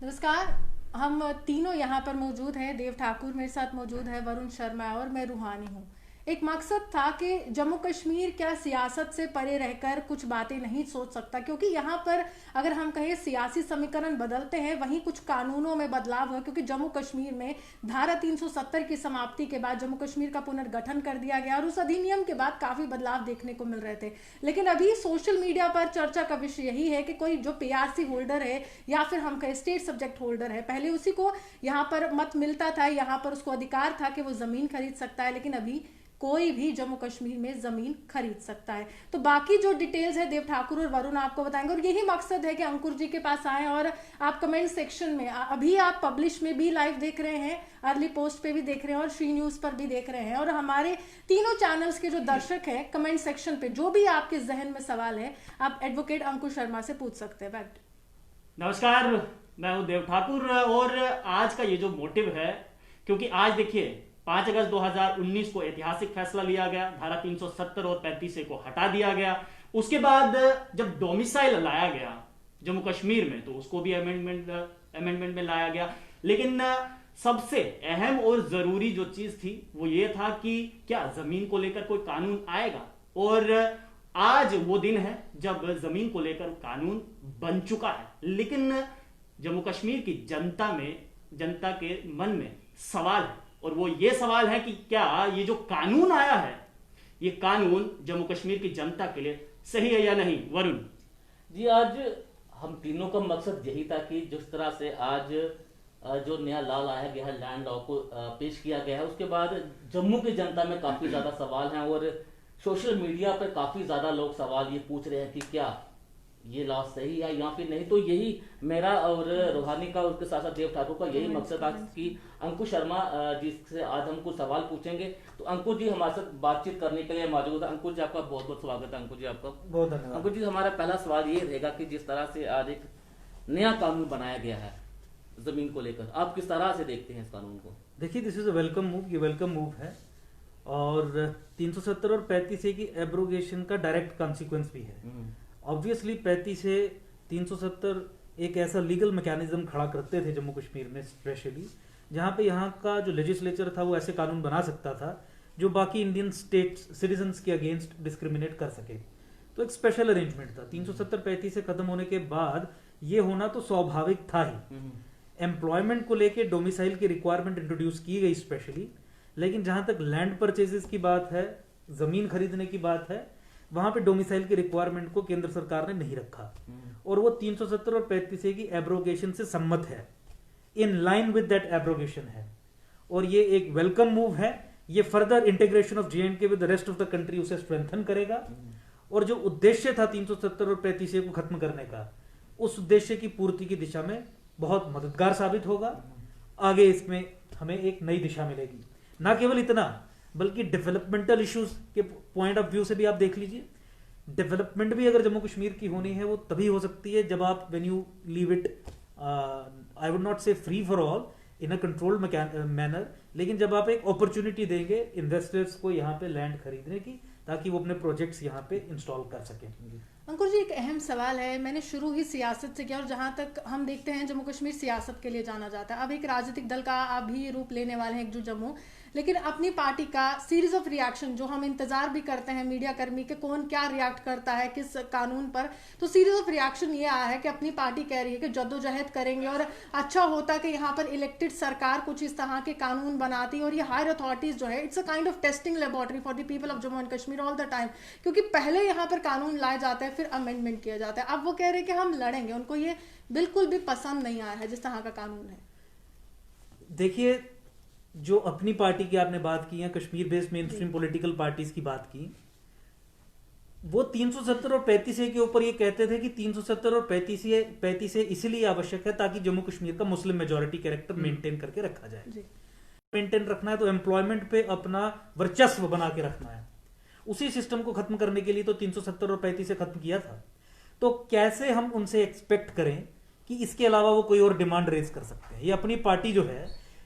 नमस्कार। हम तीनों यहाँ पर मौजूद हैं। देव ठाकुर मेरे साथ मौजूद है, वरुण शर्मा और मैं रूहानी हूँ। एक मकसद था कि जम्मू कश्मीर क्या सियासत से परे रहकर कुछ बातें नहीं सोच सकता, क्योंकि यहाँ पर अगर हम कहें सियासी समीकरण बदलते हैं, वहीं कुछ कानूनों में बदलाव हुआ, क्योंकि जम्मू कश्मीर में धारा 370 की समाप्ति के बाद जम्मू कश्मीर का पुनर्गठन कर दिया गया और उस अधिनियम के बाद काफी बदलाव देखने को मिल रहे थे। लेकिन अभी सोशल मीडिया पर चर्चा का विषय यही है कि कोई जो पीआरसी होल्डर है या फिर हम कहें स्टेट सब्जेक्ट होल्डर है, पहले उसी को यहाँ पर मत मिलता था, यहाँ पर उसको अधिकार था कि वो जमीन खरीद सकता है, लेकिन अभी कोई भी जम्मू कश्मीर में जमीन खरीद सकता है। तो बाकी जो डिटेल्स है देव ठाकुर और वरुण आपको बताएंगे, और यही मकसद है कि अंकुर जी के पास आए और आप कमेंट सेक्शन में, अभी आप पब्लिश में भी लाइव देख रहे हैं, अर्ली पोस्ट पे भी देख रहे हैं और श्री न्यूज पर भी देख रहे हैं, और हमारे तीनों चैनल्स के जो दर्शक हैं कमेंट सेक्शन पे जो भी आपके जहन में सवाल है आप एडवोकेट अंकुर शर्मा से पूछ सकते हैं। बैठ। नमस्कार, मैं हूं देव ठाकुर और आज का ये जो मोटिव है, क्योंकि आज देखिए 5 अगस्त 2019 को ऐतिहासिक फैसला लिया गया, धारा 370 और 35 को हटा दिया गया। उसके बाद जब डोमिसाइल लाया गया जम्मू कश्मीर में तो उसको भी अमेंडमेंट में लाया गया। लेकिन सबसे अहम और जरूरी जो चीज थी वो ये था कि क्या जमीन को लेकर कोई कानून आएगा, और आज वो दिन है जब जमीन को लेकर कानून बन चुका है। लेकिन जम्मू कश्मीर की जनता के मन में सवाल है, और वो ये सवाल है कि क्या ये जो कानून आया है ये कानून जम्मू कश्मीर की जनता के लिए सही है या नहीं। वरुण जी, आज हम तीनों का मकसद यही था कि जिस तरह से आज जो नया लॉ लाया गया है, लैंड लॉ को पेश किया गया है, उसके बाद जम्मू की जनता में काफी ज्यादा सवाल हैं और सोशल मीडिया पर काफी ज्यादा लोग सवाल ये पूछ रहे हैं कि क्या ये लॉ सही है या फिर नहीं। तो यही मेरा और रूहानी का, उसके साथ साथ देव ठाकुर का यही मकसद था कि अंकुर शर्मा जी से आज हम कुछ सवाल पूछेंगे। तो अंकुर जी हमारे साथ बातचीत करने के लिए मौजूद है। अंकुर जी आपका बहुत बहुत स्वागत है। अंकुर जी आपका बहुत धन्यवाद। अंकुर जी, हमारा पहला सवाल ये रहेगा कि जिस तरह से आज एक नया कानून बनाया गया है जमीन को लेकर, आप किस तरह से देखते हैं इस कानून को? देखिए, this is a welcome move. ये वेलकम मूव है और 370 और 35 की एब्रोगेशन का डायरेक्ट कॉन्सिक्वेंस भी है। ऑब्वियसली 35 से 370 एक ऐसा लीगल मैकेनिज्म खड़ा करते थे जम्मू कश्मीर में स्पेशली, जहां पे यहाँ का जो लेजिस्लेचर था वो ऐसे कानून बना सकता था जो बाकी इंडियन स्टेट सिटीजन्स के अगेंस्ट डिस्क्रिमिनेट कर सके। तो एक स्पेशल अरेंजमेंट था। 370-35 से खत्म होने के बाद ये होना तो स्वाभाविक था ही। एम्प्लॉयमेंट को लेके डोमिसाइल की रिक्वायरमेंट इंट्रोड्यूस की गई स्पेशली, लेकिन जहां तक लैंड परचेजेस की बात है, जमीन खरीदने की बात है, वहां पे डोमिसाइल की रिक्वायरमेंट को केंद्र सरकार ने नहीं रखा और वो 370 और 35 की एब्रोगेशन से सम्मत है, in line with that abrogation है, और ये एक वेलकम मूव है। ये further integration of J&K with the rest of the country उसे स्ट्रेंथन करेगा, और जो उद्देश्य था 370 और 35 को खत्म करने का, उस उद्देश्य की पूर्ति की दिशा में बहुत मददगार साबित होगा। आगे इसमें हमें एक नई दिशा मिलेगी। ना केवल इतना, बल्कि डेवलपमेंटल इश्यूज के पॉइंट ऑफ व्यू से भी आप देख लीजिए, डेवलपमेंट भी अगर जम्मू कश्मीर की होनी है वो तभी हो सकती है जब आप when you leave it, I would not say free for all, in a controlled manner, लेकिन जब आप एक अपॉर्चुनिटी देंगे इन्वेस्टर्स को यहाँ पे लैंड खरीदने की, ताकि वो अपने प्रोजेक्ट्स यहाँ पे इंस्टॉल कर सकें। अंकुर जी, एक अहम सवाल है। मैंने शुरू ही सियासत से किया और जहां तक हम देखते हैं जम्मू कश्मीर सियासत के लिए जाना जाता है। अब एक राजनीतिक दल का भी रूप लेने वाले हैं एकजुट जम्मू, लेकिन अपनी पार्टी का सीरीज ऑफ रिएक्शन जो हम इंतजार भी करते हैं मीडिया कर्मी के कौन क्या रिएक्ट करता है किस कानून पर, तो सीरीज ऑफ रिएक्शन ये आया है कि अपनी पार्टी कह रही है कि जद्दोजहद करेंगे और अच्छा होता कि यहाँ पर इलेक्टेड सरकार कुछ इस तरह के कानून बनाती, और ये हायर अथॉरिटीज जो है it's a kind of testing laboratory for the people of Jammu and Kashmir all the time, क्योंकि पहले यहाँ पर कानून लाए जाते हैं फिर अमेंडमेंट किया जाता है। अब वो कह रहे हैं कि हम लड़ेंगे, उनको ये बिल्कुल भी पसंद नहीं आया है जिस तरह का कानून है। देखिए, जो अपनी पार्टी की आपने बात की है, Kashmir based main stream political parties की बात की, वो 370 और 35 के ऊपर ये कहते थे कि 370 और 35 इसलिए आवश्यक है ताकि जम्मू कश्मीर का मुस्लिम मेजोरिटी कैरेक्टर मेंटेन करके रखा जाए। मेंटेन रखना है तो एम्प्लॉयमेंट पे अपना वर्चस्व बना के रखना है। उसी सिस्टम को खत्म करने के लिए तो 370 और 35 से खत्म किया था। तो कैसे हम उनसे एक्सपेक्ट करें कि इसके अलावा वो कोई और डिमांड रेज कर सकते हैं? ये अपनी पार्टी जो है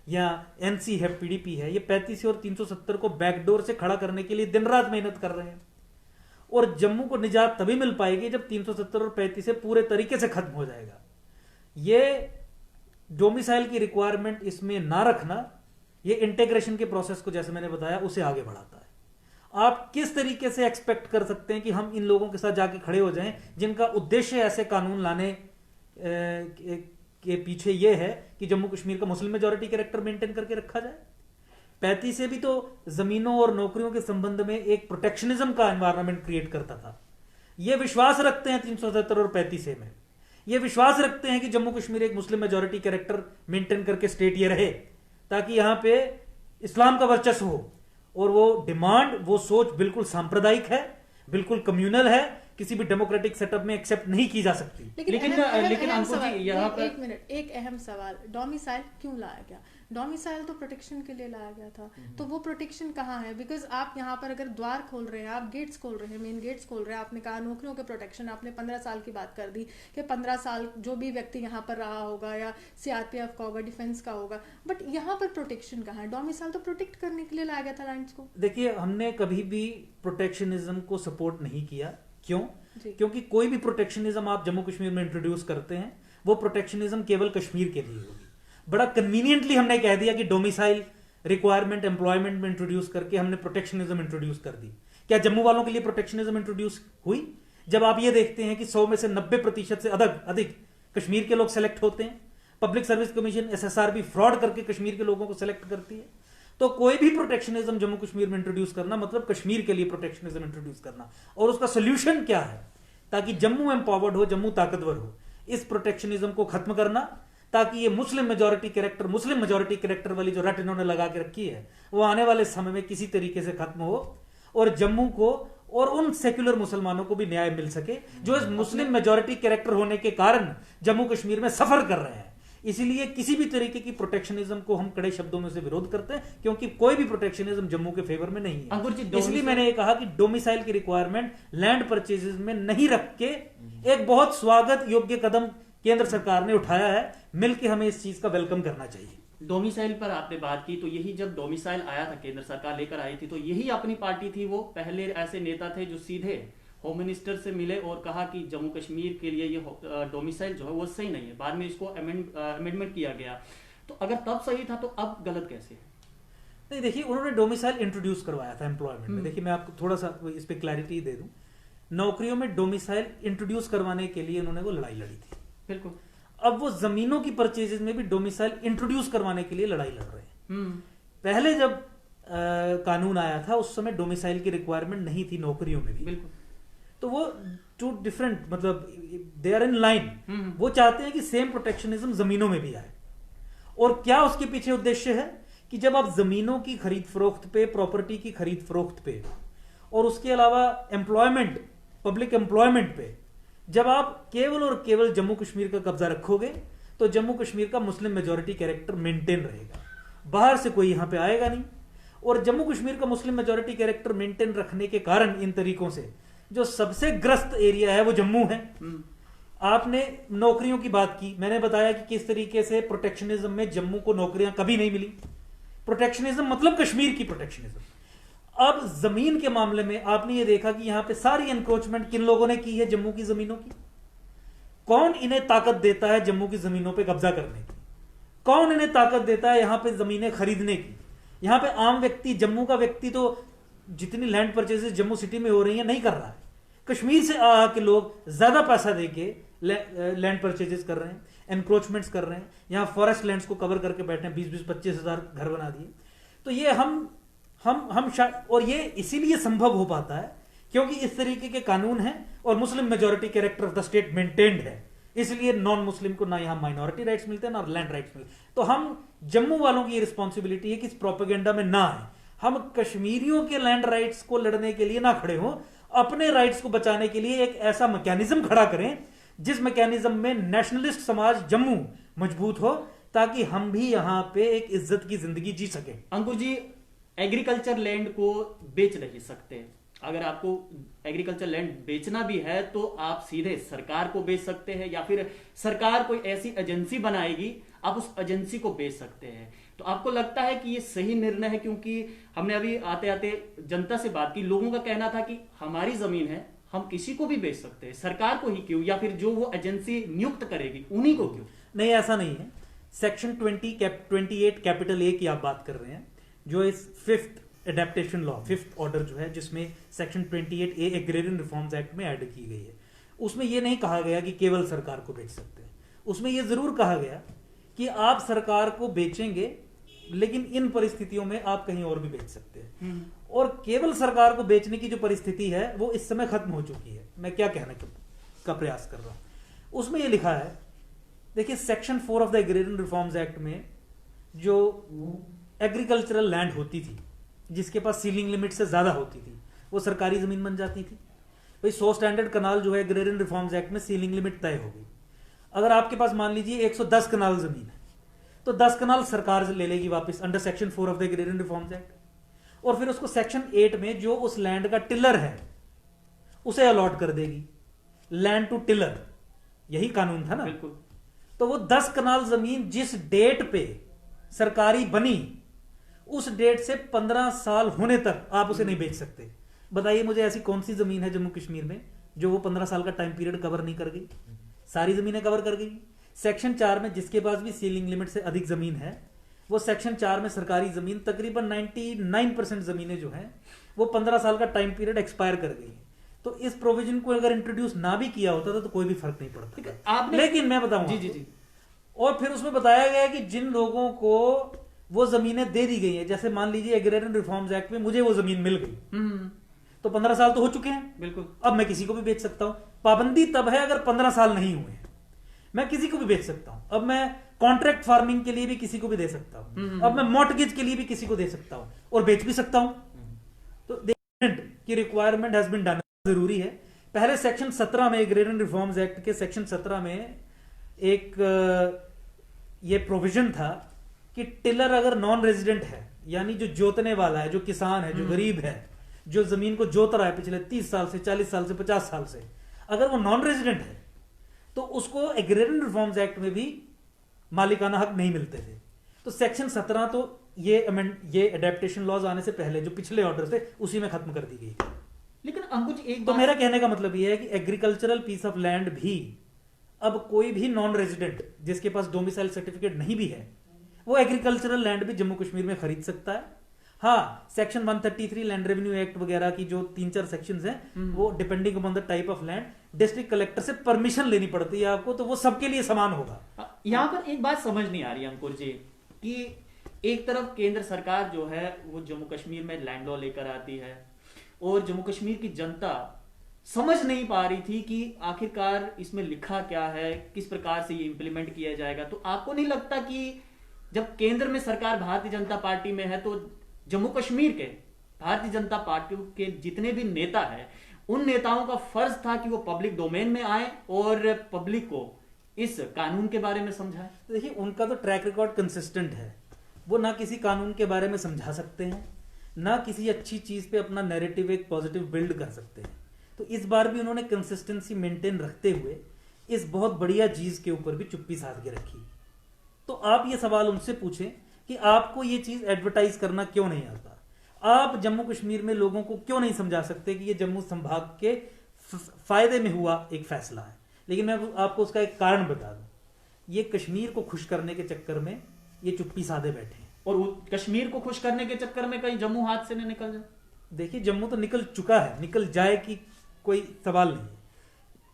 या एनसी है, पीडीपी है, ये 35 और 370 को बैकडोर से खड़ा करने के लिए दिन रात मेहनत कर रहे हैं। और जम्मू को निजात तभी मिल पाएगी जब 370 और 35 से पूरे तरीके से खत्म हो जाएगा। ये डोमिसाइल की रिक्वायरमेंट इसमें ना रखना, ये इंटीग्रेशन के प्रोसेस को जैसे मैंने बताया उसे आगे बढ़ाता है। आप किस तरीके से एक्सपेक्ट कर सकते हैं कि हम इन लोगों के साथ जाके खड़े हो जाएं जिनका उद्देश्य ऐसे कानून लाने के पीछे ये है कि जम्मू कश्मीर का मुस्लिम मेजॉरिटी कैरेक्टर मेंटेन करके रखा जाए। 35 से भी तो जमीनों और नौकरियों के संबंध में एक प्रोटेक्शनिज्म का एनवायरनमेंट क्रिएट करता था। ये विश्वास रखते हैं 370 और 35 में, ये विश्वास रखते हैं कि जम्मू कश्मीर एक मुस्लिम मेजॉरिटी कैरेक्टर मेंटेन करके स्टेट ये रहे ताकि यहां पे इस्लाम का वर्चस्व हो। और वो डिमांड, वो सोच बिल्कुल सांप्रदायिक है, बिल्कुल कम्युनल है, किसी भी डेमोक्रेटिक सेटअप में एक्सेप्ट नहीं की जा सकती। लेकिन अंकुर जी यहाँ पर एक मिनट, एक अहम सवाल, डोमिसाइल क्यों लाया गया? डोमिसाइल तो प्रोटेक्शन के लिए लाया गया था, तो वो प्रोटेक्शन कहाँ है? बिकॉज आप यहाँ पर अगर द्वार खोल रहे हैं, आप गेट्स खोल रहे हैं, मेन गेट्स खोल रहे हैं, आपने कहा नौकरियों के प्रोटेक्शन, आपने 15 साल की बात कर दी कि 15 साल जो भी व्यक्ति यहाँ पर रहा होगा या सीआरपीएफ का होगा, डिफेंस का होगा, बट यहाँ पर प्रोटेक्शन कहाँ है? डोमिसाइल तो प्रोटेक्ट करने के लिए लाया गया था लैंड्स को। देखिए, हमने कभी भी प्रोटेक्शनिज्म को सपोर्ट नहीं किया। क्यों? क्योंकि कोई भी प्रोटेक्शनिज्म आप जम्मू कश्मीर में इंट्रोड्यूस करते हैं वो प्रोटेक्शनिज्म केवल कश्मीर के लिए होगी। बड़ा कन्वीनियंटली हमने कह दिया कि डोमिसाइल रिक्वायरमेंट एम्प्लॉयमेंट में इंट्रोड्यूस करके हमने प्रोटेक्शनिज्म इंट्रोड्यूस कर दी। क्या जम्मू वालों के लिए प्रोटेक्शनिज्म इंट्रोड्यूस हुई? जब आप ये देखते हैं कि 100 में से 90% से अधिक कश्मीर के लोग सेलेक्ट होते हैं, पब्लिक सर्विस कमीशन SSR भी फ्रॉड करके कश्मीर के लोगों को सेलेक्ट करती है, तो कोई भी प्रोटेक्शनिज्म जम्मू कश्मीर में इंट्रोड्यूस करना मतलब कश्मीर के लिए प्रोटेक्शनिज्म इंट्रोड्यूस करना। और उसका सोल्यूशन क्या है? ताकि जम्मू एम्पावर्ड हो, जम्मू ताकतवर हो, इस प्रोटेक्शनिज्म को खत्म करना, ताकि ये मुस्लिम मेजॉरिटी कैरेक्टर वाली जो रट इन्होंने लगा के रखी है वो आने वाले समय में किसी तरीके से खत्म हो और जम्मू को और उन सेक्युलर मुसलमानों को भी न्याय मिल सके जो इस मुस्लिम मेजॉरिटी कैरेक्टर होने के कारण जम्मू कश्मीर में सफर कर रहे हैं। इसीलिए किसी भी तरीके की प्रोटेक्शनिज्म को हम कड़े शब्दों में से विरोध करते हैं, क्योंकि कोई भी प्रोटेक्शनिज्म जम्मू के फेवर में नहीं है। इसलिए मैंने ये कहा कि डोमिसाइल की रिक्वायरमेंट लैंड परचेजेस में नहीं रख के एक बहुत स्वागत योग्य कदम केंद्र सरकार ने उठाया है। मिलकर हमें इस चीज का वेलकम करना चाहिए। डोमिसाइल पर आपने बात की, तो यही जब डोमिसाइल आया था, केंद्र सरकार लेकर आई थी, तो यही अपनी पार्टी थी, वो पहले ऐसे नेता थे जो सीधे होम मिनिस्टर से मिले और कहा कि जम्मू कश्मीर के लिए ये डोमिसाइल जो है वो सही नहीं है। बाद में इसको अमेंडमेंट किया गया। तो अगर तब सही था तो अब गलत कैसे है? नहीं, देखिए, उन्होंने डोमिसाइल इंट्रोड्यूस करवाया था एम्प्लॉयमेंट में। देखिए, मैं आपको थोड़ा सा इस पे क्लैरिटी दे दूं। नौकरियों में डोमिसाइल इंट्रोड्यूस करवाने के लिए उन्होंने वो लड़ाई लड़ी थी। बिल्कुल। अब वो जमीनों की परचेजेस में भी डोमिसाइल इंट्रोड्यूस करवाने के लिए लड़ाई लड़ रहे हैं। पहले जब कानून आया था उस समय डोमिसाइल की रिक्वायरमेंट नहीं थी नौकरियों में भी। बिल्कुल। तो वो टू डिफरेंट, मतलब दे आर इन लाइन। वो चाहते हैं कि सेम प्रोटेक्शनिज्म जमीनों में भी आए। और क्या उसके पीछे उद्देश्य है कि जब आप जमीनों की खरीद फरोख्त पे, प्रॉपर्टी की खरीद फरोख्त पे और उसके अलावा एम्प्लॉयमेंट, पब्लिक एम्प्लॉयमेंट पे जब आप केवल और केवल जम्मू कश्मीर का कब्जा रखोगे तो जम्मू कश्मीर का मुस्लिम मेजॉरिटी कैरेक्टर मेंटेन रहेगा, बाहर से कोई यहां पे आएगा नहीं। और जम्मू कश्मीर का मुस्लिम मेजॉरिटी कैरेक्टर मेंटेन रखने के कारण इन तरीकों से जो सबसे ग्रस्त एरिया है वो जम्मू है। आपने नौकरियों की बात की, मैंने बताया कि किस तरीके से प्रोटेक्शनिज्म में जम्मू को नौकरियां कभी नहीं मिली। प्रोटेक्शनिज्म मतलब कश्मीर की प्रोटेक्शनिज्म। अब जमीन के मामले में आपने ये देखा कि यहां पे सारी एनक्रोचमेंट किन लोगों ने की है जम्मू की जमीनों की। कौन इन्हें ताकत देता है जम्मू की जमीनों पे कब्जा करने की? कौन इन्हें ताकत देता है यहां पे जमीनें खरीदने की? यहां पे आम व्यक्ति, जम्मू का व्यक्ति तो जितनी लैंड परचेजेस जम्मू सिटी में हो रही है नहीं कर रहा है। कश्मीर से के लोग ज्यादा पैसा देके लैंड परचेजेस कर रहे हैं, एनक्रोचमेंट्स कर रहे हैं, यहां फॉरेस्ट लैंड्स को कवर करके बैठे हैं, 20-25 हजार घर बना दिए। तो ये हम और ये इसीलिए संभव हो पाता है क्योंकि इस तरीके के कानून हैं और Muslim majority character of the state maintained है। इसलिए नॉन मुस्लिम को ना यहां माइनॉरिटी राइट्स मिलते हैं ना लैंड राइट्स मिलते हैं। तो हम जम्मू वालों की ये रिस्पॉन्सिबिलिटी है कि इस प्रोपेगेंडा में ना आए, हम कश्मीरियों के लैंड राइट्स को लड़ने के लिए ना खड़े हों, अपने राइट्स को बचाने के लिए एक ऐसा मैकेनिज्म खड़ा करें जिस मैकेनिज्म में नेशनलिस्ट समाज जम्मू मजबूत हो ताकि हम भी यहां पे एक इज्जत की जिंदगी जी सके। अंकुर जी, एग्रीकल्चर लैंड को बेच नहीं सकते। अगर आपको एग्रीकल्चर लैंड बेचना भी है तो आप सीधे सरकार को बेच सकते हैं या फिर सरकार कोई ऐसी एजेंसी बनाएगी, आप उस एजेंसी को बेच सकते हैं। तो आपको लगता है कि ये सही निर्णय है? क्योंकि हमने अभी आते आते जनता से बात की, लोगों का कहना था कि हमारी जमीन है, हम किसी को भी बेच सकते हैं, सरकार को ही क्यों, या फिर जो वो एजेंसी नियुक्त करेगी उन्हीं को क्यों? नहीं, ऐसा नहीं है। सेक्शन 28 कैपिटल ए की आप बात कर रहे हैं, जो इस fifth adaptation law, fifth order जो है, जिसमें सेक्शन 28 ए एग्रेरियन रिफॉर्म्स एक्ट में ऐड की गई है, उसमें यह नहीं कहा गया कि केवल सरकार को बेच सकते हैं। उसमें यह जरूर कहा गया कि आप सरकार को बेचेंगे, लेकिन इन परिस्थितियों में आप कहीं और भी बेच सकते हैं। और केवल सरकार को बेचने की जो परिस्थिति है वो इस समय खत्म हो चुकी है। मैं क्या कहने का प्रयास कर रहा हूं, उसमें यह लिखा है, देखिए section 4 of the agrarian reforms act में जो एग्रीकल्चरल लैंड होती थी, जिसके पास सीलिंग लिमिट से ज्यादा होती थी, वो सरकारी जमीन बन जाती थी। भाई 100 स्टैंडर्ड कनाल जो है एग्रेरियन रिफॉर्म्स एक्ट में सीलिंग लिमिट तय हो गई। अगर आपके पास मान लीजिए 110 कनाल जमीन है, तो 10 कनाल सरकार ले लेगी वापस under section 4 of the agrarian reforms act, और फिर उसको सेक्शन 8 में जो उस लैंड का टिलर है उसे अलॉट कर देगी, लैंड टू टिलर, यही कानून था ना। बिल्कुल। तो वो 10 कनाल जमीन जिस डेट पे सरकारी बनी, उस डेट से 15 साल होने तक आप उसे नहीं बेच सकते। बताइए मुझे ऐसी कौन सी जमीन है जम्मू कश्मीर में जो वो 15 साल का टाइम पीरियड कवर नहीं कर गई? सारी जमीनें कवर कर गई। सेक्शन 4 में जिसके पास भी सीलिंग लिमिट से अधिक जमीन है, वो सेक्शन 4 में सरकारी जमीन तकरीबन 99% जमीनें जो हैं वो 15 साल का टाइम पीरियड एक्सपायर कर गई है। तो इस प्रोविजन को अगर इंट्रोड्यूस ना भी किया होता तो कोई भी फर्क नहीं पड़ता। आपने, लेकिन मैं बताऊं जी जी जी, और फिर उसमें बताया गया कि जिन लोगों को वो जमीनें दे दी गई है, जैसे मान लीजिए एग्रेरियन रिफॉर्म्स एक्ट में मुझे वो जमीन मिल गई, तो 15 साल तो हो चुके हैं। बिल्कुल। अब मैं किसी को भी बेच सकता हूं। पाबंदी तब है अगर 15 साल नहीं हुए हैं, मैं किसी को भी बेच सकता हूं। अब मैं कॉन्ट्रैक्ट फार्मिंग के लिए भी किसी को भी दे सकता हूं, अब मैं मॉर्टगेज के लिए भी किसी को दे सकता हूं और बेच भी सकता हूं। तो की रिक्वायरमेंट हैज बीन डन, जरूरी है। पहले सेक्शन 17 में, एग्रेरियन रिफॉर्म्स एक्ट के सेक्शन 17 में एक ये प्रोविजन था कि टिलर अगर नॉन रेजिडेंट है, यानी जो जोतने वाला है, जो किसान है, जो गरीब है, जो जमीन को जोत रहा है पिछले 30 साल से, 40 साल से, 50 साल से, अगर वो नॉन रेजिडेंट है तो उसको एग्रेरियन रिफॉर्म्स एक्ट में भी मालिकाना हक नहीं मिलते थे। तो सेक्शन 17 तो ये एडेप्टेशन लॉज आने से पहले जो पिछले ऑर्डर थे उसी में खत्म कर दी गई। लेकिन अंकुश एक तो मेरा कहने का मतलब यह है कि एग्रीकल्चरल पीस ऑफ लैंड भी अब कोई भी नॉन रेजिडेंट जिसके पास डोमिसाइल सर्टिफिकेट नहीं भी है, वो एग्रीकल्चरल लैंड भी जम्मू कश्मीर में खरीद सकता है। हाँ, सेक्शन 133 लैंड रेवेन्यू एक्ट वगैरह की जो 3-4 सेक्शंस हैं, वो depending upon the type of land district collector से परमिशन लेनी पड़ती है आपको, तो वो सबके लिए समान होगा। यहां पर एक बात समझ नहीं आ रही अंकुर जी, कि एक तरफ केंद्र सरकार जो है वो जम्मू कश्मीर में लैंड लॉ लेकर आती है, और जम्मू कश्मीर की जनता समझ नहीं पा रही थी कि आखिरकार इसमें लिखा क्या है, किस प्रकार से ये इंप्लीमेंट किया जाएगा। तो आपको नहीं लगता कि जब केंद्र में सरकार भारतीय जनता पार्टी में है, तो जम्मू कश्मीर के भारतीय जनता पार्टी के जितने भी नेता हैं, उन नेताओं का फर्ज था कि वो पब्लिक डोमेन में आए और पब्लिक को इस कानून के बारे में समझाएं? देखिए, उनका तो ट्रैक रिकॉर्ड कंसिस्टेंट है, वो ना किसी कानून के बारे में समझा सकते हैं, ना किसी अच्छी चीज पे अपना नैरेटिव एक पॉजिटिव बिल्ड कर सकते हैं। तो इस बार भी उन्होंने कंसिस्टेंसी मेंटेन रखते हुए इस बहुत बढ़िया चीज के ऊपर भी चुप्पी साध के रखी। तो आप ये सवाल उनसे पूछें कि आपको ये चीज एडवर्टाइज करना क्यों नहीं आता, आप जम्मू कश्मीर में लोगों को क्यों नहीं समझा सकते कि ये जम्मू संभाग के फायदे में हुआ एक फैसला है। लेकिन मैं आपको उसका एक कारण बता दूं, ये कश्मीर को खुश करने के चक्कर में ये चुप्पी साधे बैठे हैं, और कश्मीर को खुश करने के चक्कर में कहीं जम्मू हाथ से न निकल जाए। देखिए, जम्मू तो निकल चुका है, निकल जाए कि कोई सवाल नहीं है।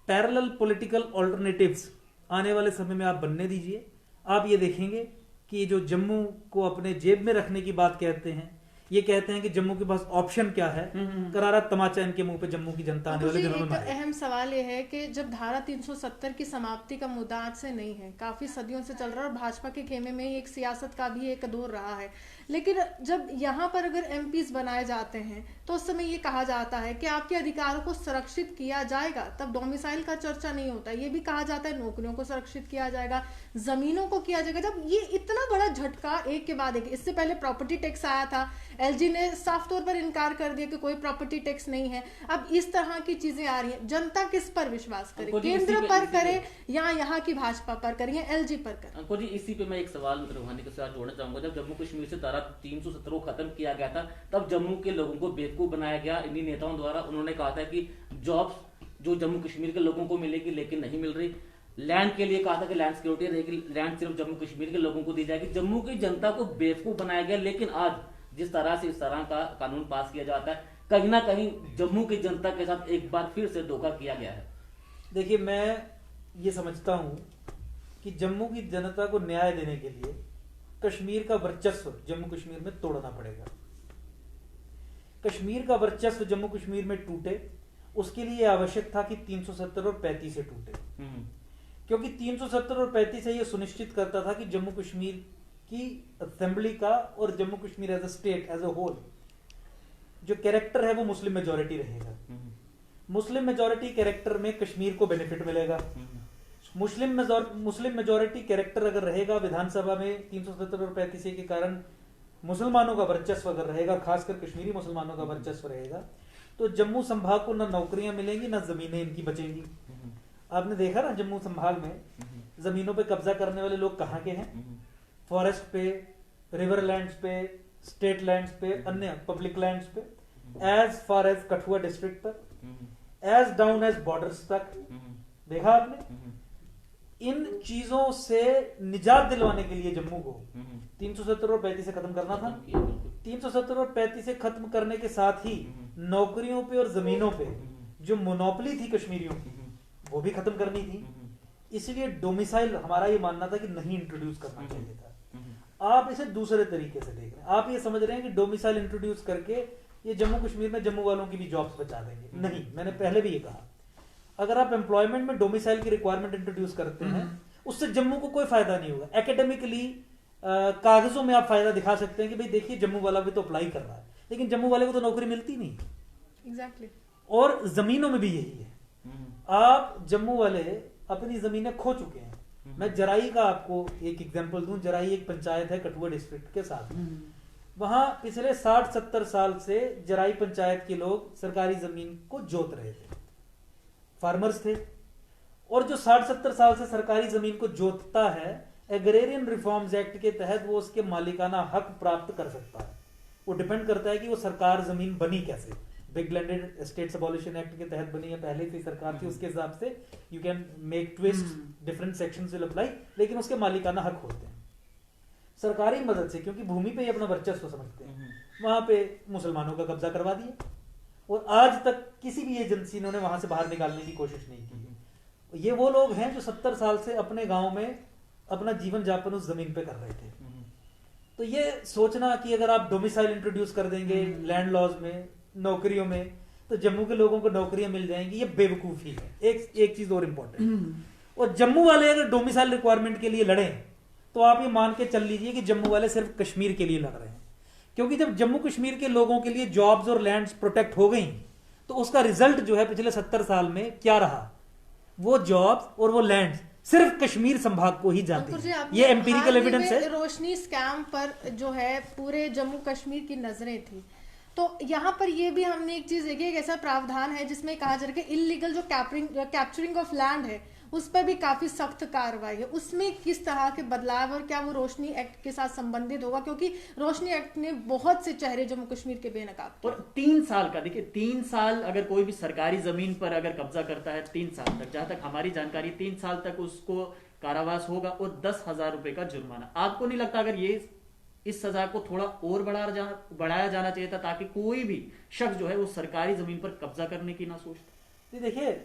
पैरेलल पॉलिटिकल ऑल्टरनेटिव्स आने वाले समय में आप बनने दीजिए, आप ये देखेंगे कि जो जम्मू को अपने जेब में रखने की बात कहते हैं, ये कहते हैं कि जम्मू के पास ऑप्शन क्या है, करारा तमाचा इनके मुंह पे जम्मू की जनता आने वाले दिनों में मारेगी। अहम सवाल ये है कि जब धारा 370 की समाप्ति का मुद्दा आज से नहीं है, काफी सदियों से चल रहा है, और भाजपा के खेमे में एक सियासत का भी एक दौर रहा है। लेकिन जब यहाँ पर अगर एमपीज बनाए जाते हैं तो उस समय ये कहा जाता है कि आपके अधिकारों को संरक्षित किया जाएगा, तब डोमिसाइल का चर्चा नहीं होता। ये भी कहा जाता है नौकरियों को संरक्षित किया जाएगा, जमीनों को किया जाएगा। जब ये इतना बड़ा झटका एक के बाद एक, इससे पहले प्रॉपर्टी टैक्स आया था, एलजी ने साफ तौर पर इनकार कर दिया कि कोई प्रॉपर्टी टैक्स नहीं है। अब इस तरह की चीजें आ रही हैं, जनता किस पर विश्वास करे, केंद्र पर करे या यहाँ की भाजपा पर करे या एलजी पर करे? अंकुर जी, इसी पे मैं एक सवाल रूहानी के साथ जोड़ना चाहूंगा। जब जम्मू कश्मीर से धारा 370 को खत्म किया गया था, तब जम्मू के लोगों को बेवकूफ बनाया गया इन्हीं नेताओं द्वारा। उन्होंने कहा था कि जॉब्स जो जम्मू कश्मीर के लोगों को मिलेगी, लेकिन नहीं मिल रही। लैंड के लिए कहा था कि लैंड सिक्योरिटी रहेगी, लैंड सिर्फ जम्मू कश्मीर के लोगों को दी जाएगी। जम्मू की जनता को बेवकूफ बनाया गया। लेकिन आज जिस तरह से इस तरह का कानून पास किया जाता है, कहीं ना कहीं जम्मू की जनता के साथ एक बार फिर से धोखा किया गया है। देखिए, मैं ये समझता हूं कि जम्मू की जनता को न्याय देने के लिए कश्मीर का वर्चस्व जम्मू कश्मीर में तोड़ना पड़ेगा। कश्मीर का वर्चस्व जम्मू कश्मीर में टूटे, उसके लिए आवश्यक था कि 370 और 35 से टूटे, क्योंकि 370 और 35 से यह सुनिश्चित करता था कि जम्मू कश्मीर की असेंबली का और Jammu Kashmir as a state as a whole जो कैरेक्टर है वो मुस्लिम मेजॉरिटी रहेगा। मुस्लिम मेजॉरिटी कैरेक्टर में कश्मीर को बेनिफिट मिलेगा। मुस्लिम मेजॉरिटी कैरेक्टर अगर रहेगा विधानसभा में 370 और 35 के कारण मुसलमानों का वर्चस्व अगर रहेगा, खासकर कश्मीरी मुसलमानों का वर्चस्व रहेगा, तो जम्मू संभाग को ना नौकरियां मिलेंगी ना जमीनें इनकी बचेंगी। आपने देखा ना जम्मू संभाग में जमीनों पे कब्जा करने वाले लोग कहाँ के हैं? फॉरेस्ट पे, रिवर लैंड्स पे, स्टेट लैंड्स पे, अन्य पब्लिक लैंड्स पे, as far as Kathua district पर, एज डाउन एज बॉर्डर्स तक। देखा आपने? इन चीजों से निजात दिलवाने के लिए जम्मू को 370 और 35 से खत्म करना था। 370 और 35 से खत्म करने के साथ ही नौकरियों पे और जमीनों पे जो मोनोपोली थी कश्मीरियों की, वो भी खत्म करनी थी। इसलिए डोमिसाइल हमारा ये मानना था कि नहीं इंट्रोड्यूस करना चाहिए था। आप इसे दूसरे तरीके से देख रहे हैं। आप ये समझ रहे हैं कि डोमिसाइल इंट्रोड्यूस करके ये जम्मू कश्मीर में जम्मू वालों की भी जॉब्स बचा देंगे। नहीं, मैंने पहले भी ये कहा, अगर आप एम्प्लॉयमेंट में डोमिसाइल की रिक्वायरमेंट इंट्रोड्यूस करते हैं, उससे जम्मू को कोई फायदा नहीं होगा। एकेडमिकली कागजों में आप फायदा दिखा सकते हैं कि भाई देखिए जम्मू वाला भी तो अप्लाई कर रहा है, लेकिन जम्मू वाले को तो नौकरी मिलती नहीं। एग्जैक्टली। और जमीनों में भी यही है। आप जम्मू वाले अपनी जमीनें खो चुके हैं। मैं जराई का आपको एक एग्जांपल दूं। जराई एक पंचायत है कठुआ डिस्ट्रिक्ट के साथ। वहां पिछले 60-70 साल से जराई पंचायत के लोग सरकारी जमीन को जोत रहे थे, फार्मर्स थे। और जो 60-70 साल से सरकारी जमीन को जोतता है, एग्रेरियन रिफॉर्म्स एक्ट के तहत वो उसके मालिकाना हक प्राप्त कर सकता है। वो डिपेंड करता है कि वो सरकार जमीन बनी कैसे। Big landed states abolition act के तहत बनी है, पहले से सरकार थी, उसके हिसाब से you can make twist, different sections will apply, लेकिन उसके मालिकाना हक होते हैं सरकारी मदद से, क्योंकि भूमि पे ही अपना वर्चस्व समझते हैं। वहां पे मुसलमानों का कब्जा करवा दिया और आज तक किसी भी एजेंसी ने उन्हें वहां से बाहर निकालने की कोशिश नहीं की। ये वो लोग हैं जो 70 साल से अपने गांव में अपना जीवन यापन उस जमीन पे कर रहे थे। तो ये सोचना कि अगर आप डोमिसाइल इंट्रोड्यूस कर देंगे लैंड लॉज में, नौकरियों में, तो जम्मू के लोगों को नौकरियां मिल जाएंगी, ये बेवकूफी है। एक चीज और इंपॉर्टेंट, और जम्मू वाले अगर डोमिसाइल रिक्वायरमेंट के लिए लड़े तो आप ये मान के चल लीजिए कि जम्मू वाले सिर्फ कश्मीर के लिए लड़ रहे हैं। क्योंकि जब जम्मू कश्मीर के लोगों के लिए जॉब्स और लैंड्स प्रोटेक्ट हो गई, तो उसका रिजल्ट जो है पिछले 70 साल में क्या रहा? वो जॉब्स और वो लैंड्स सिर्फ कश्मीर संभाग को ही जाते हैं। ये एम्पिरिकल एविडेंस है। रोशनी स्कैम पर जो है पूरे जम्मू कश्मीर की नजरें थी। तो यहाँ पर ये भी हमने एक चीज देखी, एक ऐसा प्रावधान है जिसमें कहा जा रहा है कि इलीगल जो कैप्चरिंग ऑफ लैंड है उस पर भी काफी सख्त कार्रवाई है। उसमें किस तरह के बदलाव और क्या वो रोशनी एक्ट के साथ संबंधित होगा? क्योंकि रोशनी एक्ट ने बहुत से चेहरे जम्मू कश्मीर के बेनकाब किए। और 3 साल का, देखिए 3 साल अगर कोई भी सरकारी जमीन पर अगर कब्जा करता है 3 साल तक, जहां तक हमारी जानकारी 3 साल तक उसको कारावास होगा और 10,000 रुपए का जुर्माना। आपको नहीं लगता अगर ये इस सजा को थोड़ा और बढ़ाया जाना चाहिए था, ताकि कोई भी शख्स जो है वो सरकारी जमीन पर कब्जा करने की ना सोचता? देखिए,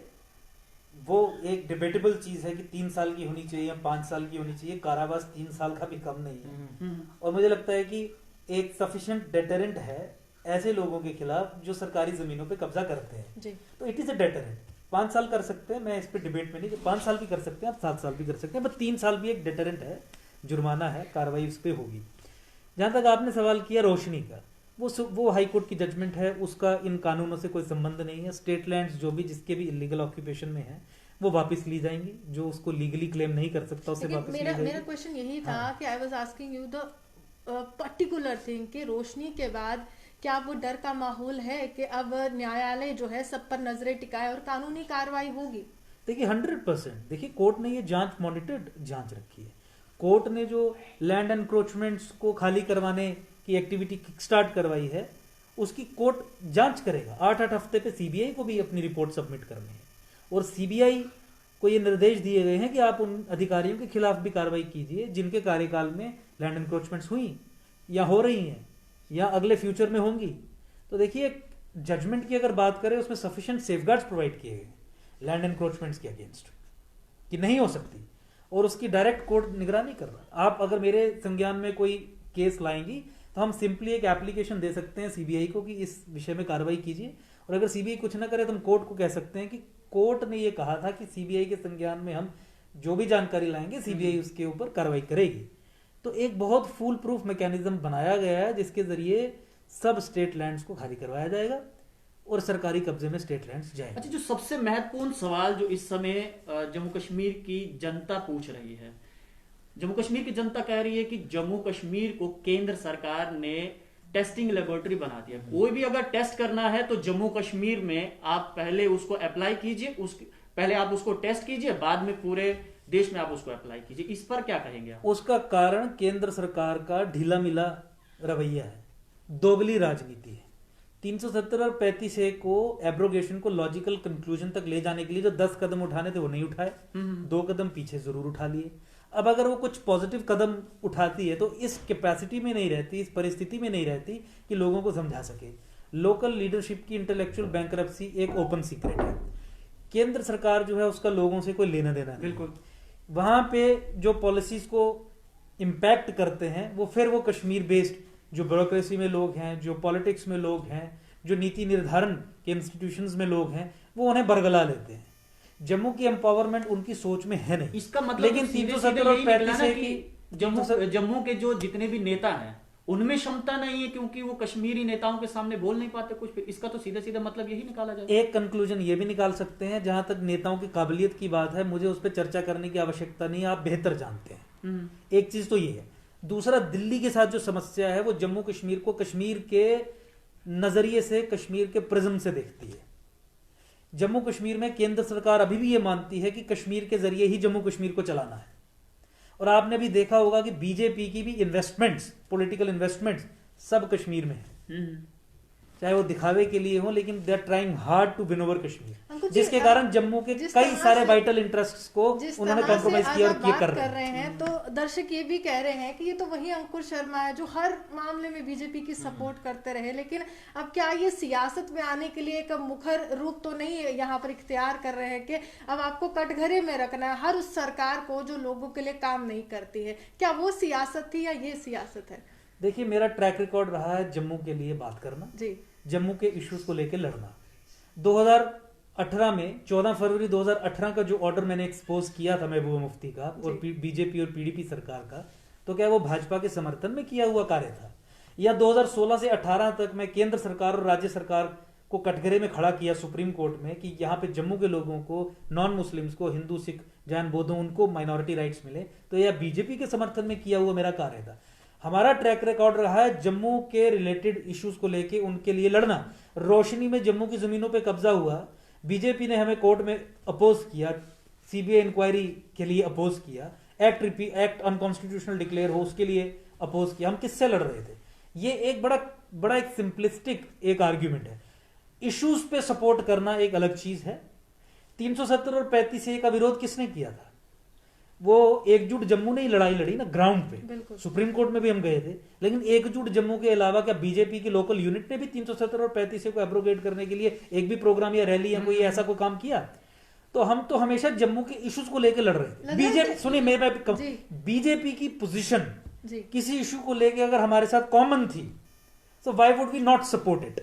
वो एक डिबेटेबल चीज है कि 3 साल की होनी चाहिए या 5 साल की होनी चाहिए। कारावास 3 साल का भी कम नहीं है। और मुझे लगता है कि एक सफिशिएंट डेटरेंट है ऐसे लोगों के खिलाफ जो सरकारी जमीनों पे कब्जा करते हैं जी। तो इट इज अ डेटरेंट। 5 साल कर सकते हैं, मैं इस पे डिबेट में नहीं, 5 साल भी कर सकते हैं, आप 7 साल भी कर सकते हैं, बट 3 साल भी एक डेटरेंट है, जुर्माना है, कार्रवाई उस पर होगी। जहां तक आपने सवाल किया रोशनी का, वो हाई कोर्ट की जजमेंट है, उसका इन कानूनों से कोई संबंध नहीं है। स्टेट लैंड्स जो भी जिसके भी इलीगल ऑक्यूपेशन में है वो वापस ली जाएंगी। जो उसको लीगली क्लेम नहीं कर सकता उसे वापस ली जाएगी। मेरा क्वेश्चन यही था कि I was asking you the particular thing कि रोशनी के बाद क्या वो डर का माहौल है कि अब न्यायालय जो है सब पर नजरें टिकाए और कानूनी कार्रवाई होगी? देखिए 100%, देखिए कोर्ट ने ये जांच मॉनिटर्ड जांच रखी है। कोर्ट ने जो लैंड एनक्रोचमेंट्स को खाली करवाने की एक्टिविटी किक स्टार्ट करवाई है उसकी कोर्ट जांच करेगा। 8-8 हफ्ते पे सीबीआई को भी अपनी रिपोर्ट सबमिट करनी है और सीबीआई को ये निर्देश दिए गए हैं कि आप उन अधिकारियों के खिलाफ भी कार्रवाई कीजिए जिनके कार्यकाल में लैंड एनक्रोचमेंट्स हुई या हो रही हैं या अगले फ्यूचर में होंगी। तो देखिए जजमेंट की अगर बात करें उसमें सफिशिएंट सेफगार्ड्स प्रोवाइड किए गए लैंड एनक्रोचमेंट्स के अगेंस्ट कि नहीं हो सकती और उसकी डायरेक्ट कोर्ट निगरानी कर रहा है। आप अगर मेरे संज्ञान में कोई केस लाएंगी तो हम सिंपली एक एप्लीकेशन दे सकते हैं सीबीआई को कि इस विषय में कार्रवाई कीजिए और अगर सीबीआई कुछ ना करे तो हम कोर्ट को कह सकते हैं कि कोर्ट ने ये कहा था कि सीबीआई के संज्ञान में हम जो भी जानकारी लाएंगे सीबीआई उसके ऊपर कार्रवाई करेगी। तो एक बहुत फुल प्रूफ मैकेनिज्म बनाया गया है जिसके जरिए सब स्टेट लैंड्स को खाली करवाया जाएगा और सरकारी कब्जे में स्टेट लैंड्स जाएंगे। अच्छा, जो सबसे महत्वपूर्ण सवाल जो इस समय जम्मू कश्मीर की जनता पूछ रही है, जम्मू कश्मीर की जनता कह रही है कि जम्मू कश्मीर को केंद्र सरकार ने टेस्टिंग लेबोरेटरी बना दिया। कोई भी अगर टेस्ट करना है तो जम्मू कश्मीर में आप पहले उसको अप्लाई कीजिए, पहले आप उसको टेस्ट कीजिए, बाद में पूरे देश में आप उसको अप्लाई कीजिए। इस पर क्या कहेंगे आप? उसका कारण केंद्र सरकार का ढीला मिला रवैया है, दोगली राजनीति है। 370 और 35A को एब्रोगेशन को लॉजिकल कंक्लूजन तक ले जाने के लिए जो 10 कदम उठाने थे वो नहीं उठाए, 2 कदम पीछे जरूर उठा लिए। अब अगर वो कुछ पॉजिटिव कदम उठाती है तो इस कैपेसिटी में नहीं रहती, इस परिस्थिति में नहीं रहती कि लोगों को समझा सके। लोकल लीडरशिप की इंटेलेक्चुअल बैंकरप्सी एक ओपन सीक्रेट है। केंद्र सरकार जो है उसका लोगों से कोई लेना देना नहीं। बिल्कुल। वहां पे जो पॉलिसीज को इम्पैक्ट करते हैं वो फिर वो कश्मीर बेस्ड जो ब्यूरोक्रेसी में लोग हैं, जो पॉलिटिक्स में लोग हैं, जो नीति निर्धारण के इंस्टीट्यूशंस में लोग हैं, वो उन्हें बरगला लेते हैं। जम्मू की एम्पावरमेंट उनकी सोच में है नहीं। इसका मतलब लेकिन 370 और 35A की जम्मू के जो जितने भी नेता हैं उनमें क्षमता नहीं है क्योंकि वो कश्मीरी नेताओं के सामने बोल नहीं पाते कुछ। फिर इसका तो सीधा सीधा मतलब यही निकाला जाए। एक कंक्लूजन ये भी निकाल सकते हैं, जहां तक नेताओं की काबिलियत की बात है मुझे उस पर चर्चा करने की आवश्यकता नहीं है, आप बेहतर जानते हैं। एक चीज तो ये है। दूसरा, दिल्ली के साथ जो समस्या है वो जम्मू कश्मीर को कश्मीर के नजरिए से, कश्मीर के प्रिज्म से देखती है। जम्मू कश्मीर में केंद्र सरकार अभी भी ये मानती है कि कश्मीर के जरिए ही जम्मू कश्मीर को चलाना है। और आपने भी देखा होगा कि बीजेपी की भी इन्वेस्टमेंट्स, पॉलिटिकल इन्वेस्टमेंट्स सब कश्मीर में है, चाहे वो दिखावे के लिए हो, लेकिन they are trying hard to win over Kashmir, जिसके कारण जम्मू के कई सारे वाइटल इंटरेस्ट्स को उन्होंने कॉम्प्रोमाइज किया और ये कर रहे हैं। तो दर्शक ये भी कह रहे हैं कि ये तो वही अंकुर शर्मा है जो हर मामले में बीजेपी की सपोर्ट करते रहे, लेकिन अब क्या ये सियासत में आने के लिए एक मुखर रूप तो नहीं यहाँ पर इख्तियार कर रहे हैं कि अब आपको कटघरे में रखना है हर उस सरकार को जो लोगों के लिए काम नहीं करती है? क्या वो सियासत थी या ये सियासत है? देखिए, मेरा ट्रैक रिकॉर्ड रहा है जम्मू के लिए बात करना जी, जम्मू के इश्यूज को लेकर लड़ना। 2018 में 14 फरवरी 2018 का जो ऑर्डर मैंने एक्सपोज किया था महबूबा मुफ्ती का और बीजेपी और पीडीपी सरकार का, तो क्या वो भाजपा के समर्थन में किया हुआ कार्य था? या 2016 से 18 तक मैं केंद्र सरकार और राज्य सरकार को कटघरे में खड़ा किया सुप्रीम कोर्ट में कि यहाँ पे जम्मू के लोगों को, नॉन मुस्लिम्स को, हिंदू, सिख, जैन, बौद्धों, उनको माइनॉरिटी राइट्स मिले, तो यह बीजेपी के समर्थन में किया हुआ मेरा कार्य था। हमारा ट्रैक रिकॉर्ड रहा है जम्मू के रिलेटेड इश्यूज को लेके उनके लिए लड़ना। रोशनी में जम्मू की जमीनों पे कब्जा हुआ, बीजेपी ने हमें कोर्ट में अपोज किया, सीबीआई इंक्वायरी के लिए अपोज किया, एक्ट अनकॉन्स्टिट्यूशनल डिक्लेयर हो उसके लिए अपोज किया। हम किससे लड़ रहे थे? ये एक बड़ा एक सिंपलिस्टिक एक आर्ग्यूमेंट है। इश्यूज पे सपोर्ट करना एक अलग चीज है। 370 और 35A का विरोध किसने किया था? वो एकजुट जम्मू ने ही लड़ाई लड़ी ना ग्राउंड पे। सुप्रीम कोर्ट में भी हम गए थे, लेकिन एकजुट जम्मू के अलावा क्या बीजेपी की लोकल यूनिट ने भी 370 और 35A को एब्रोगेट करने के लिए एक भी प्रोग्राम या रैली या कोई ऐसा कोई काम किया? तो हम तो हमेशा जम्मू के इश्यूज को लेकर लड़ रहे थे। बीजेपी, सुनिए मेरे बीजेपी की पोजीशन किसी इशू को लेकर अगर हमारे साथ कॉमन थी तो why would we not support it?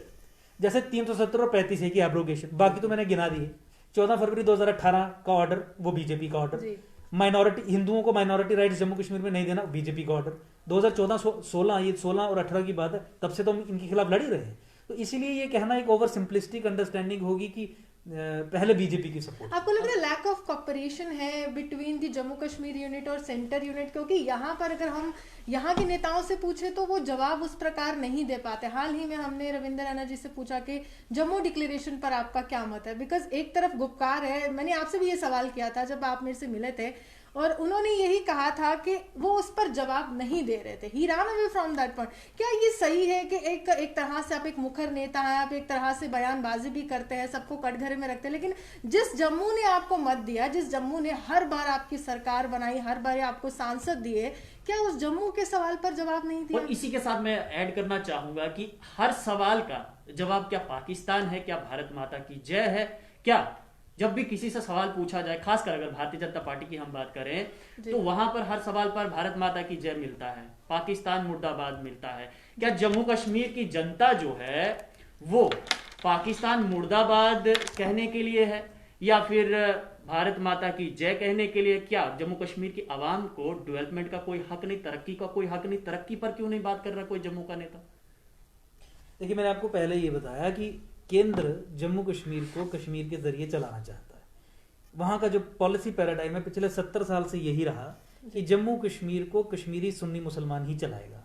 जैसे 370 और 35A की एब्रोगेशन, बाकी तो मैंने गिना दिए। 14 फरवरी 2018 का ऑर्डर, वो बीजेपी का ऑर्डर। माइनॉरिटी, हिंदुओं को माइनॉरिटी राइट्स जम्मू कश्मीर में नहीं देना, बीजेपी का ऑर्डर। 2014-16, ये 16 और 18 की बात है, तब से तो हम इनके खिलाफ लड़ ही रहे हैं। तो इसीलिए ये कहना एक ओवर सिंपलिस्टिक अंडरस्टैंडिंग होगी कि पहले बीजेपी की सपोर्ट। आपको लग रहा है लैक ऑफ कॉपरेशन है between the Jammu Kashmir unit और सेंटर यूनिट? क्योंकि यहाँ पर अगर हम यहाँ के नेताओं से पूछे तो वो जवाब उस प्रकार नहीं दे पाते। हाल ही में हमने रविंद्र रैना जी से पूछा कि जम्मू डिक्लेरेशन पर आपका क्या मत है, बिकॉज एक तरफ गुपकार है। मैंने आपसे भी ये सवाल किया था जब आप मेरे से मिले थे, और उन्होंने यही कहा था कि वो उस पर जवाब नहीं दे रहे थे। He run away from that point. क्या ये सही है कि एक तरह से आप एक मुखर नेता हैं, आप एक तरह से बयानबाजी भी करते हैं, सबको कटघरे में रखते हैं, लेकिन जिस जम्मू ने आपको मत दिया, जिस जम्मू ने हर बार आपकी सरकार बनाई, हर बार आपको सांसद दिए, क्या उस जम्मू के सवाल पर जवाब नहीं दिया? और इसी के साथ मैं ऐड करना चाहूंगा कि हर सवाल का जवाब क्या पाकिस्तान है, क्या भारत माता की जय है? क्या जब भी किसी से सवाल पूछा जाए, खासकर अगर भारतीय जनता पार्टी की हम बात करें, तो वहां पर हर सवाल पर भारत माता की जय मिलता है, पाकिस्तान मुर्दाबाद मिलता है। क्या जम्मू कश्मीर की जनता जो है वो पाकिस्तान मुर्दाबाद कहने के लिए है या फिर भारत माता की जय कहने के लिए? क्या जम्मू कश्मीर की आवाम को डेवलपमेंट का कोई हक नहीं, तरक्की का कोई हक नहीं? तरक्की पर क्यों नहीं बात कर रहा कोई जम्मू का नेता? देखिए, मैंने आपको पहले ये बताया कि केंद्र जम्मू कश्मीर को कश्मीर के जरिए चलाना चाहता है। वहां का जो पॉलिसी पैराडाइम है पिछले 70 साल से यही रहा कि जम्मू कश्मीर को कश्मीरी सुन्नी मुसलमान ही चलाएगा,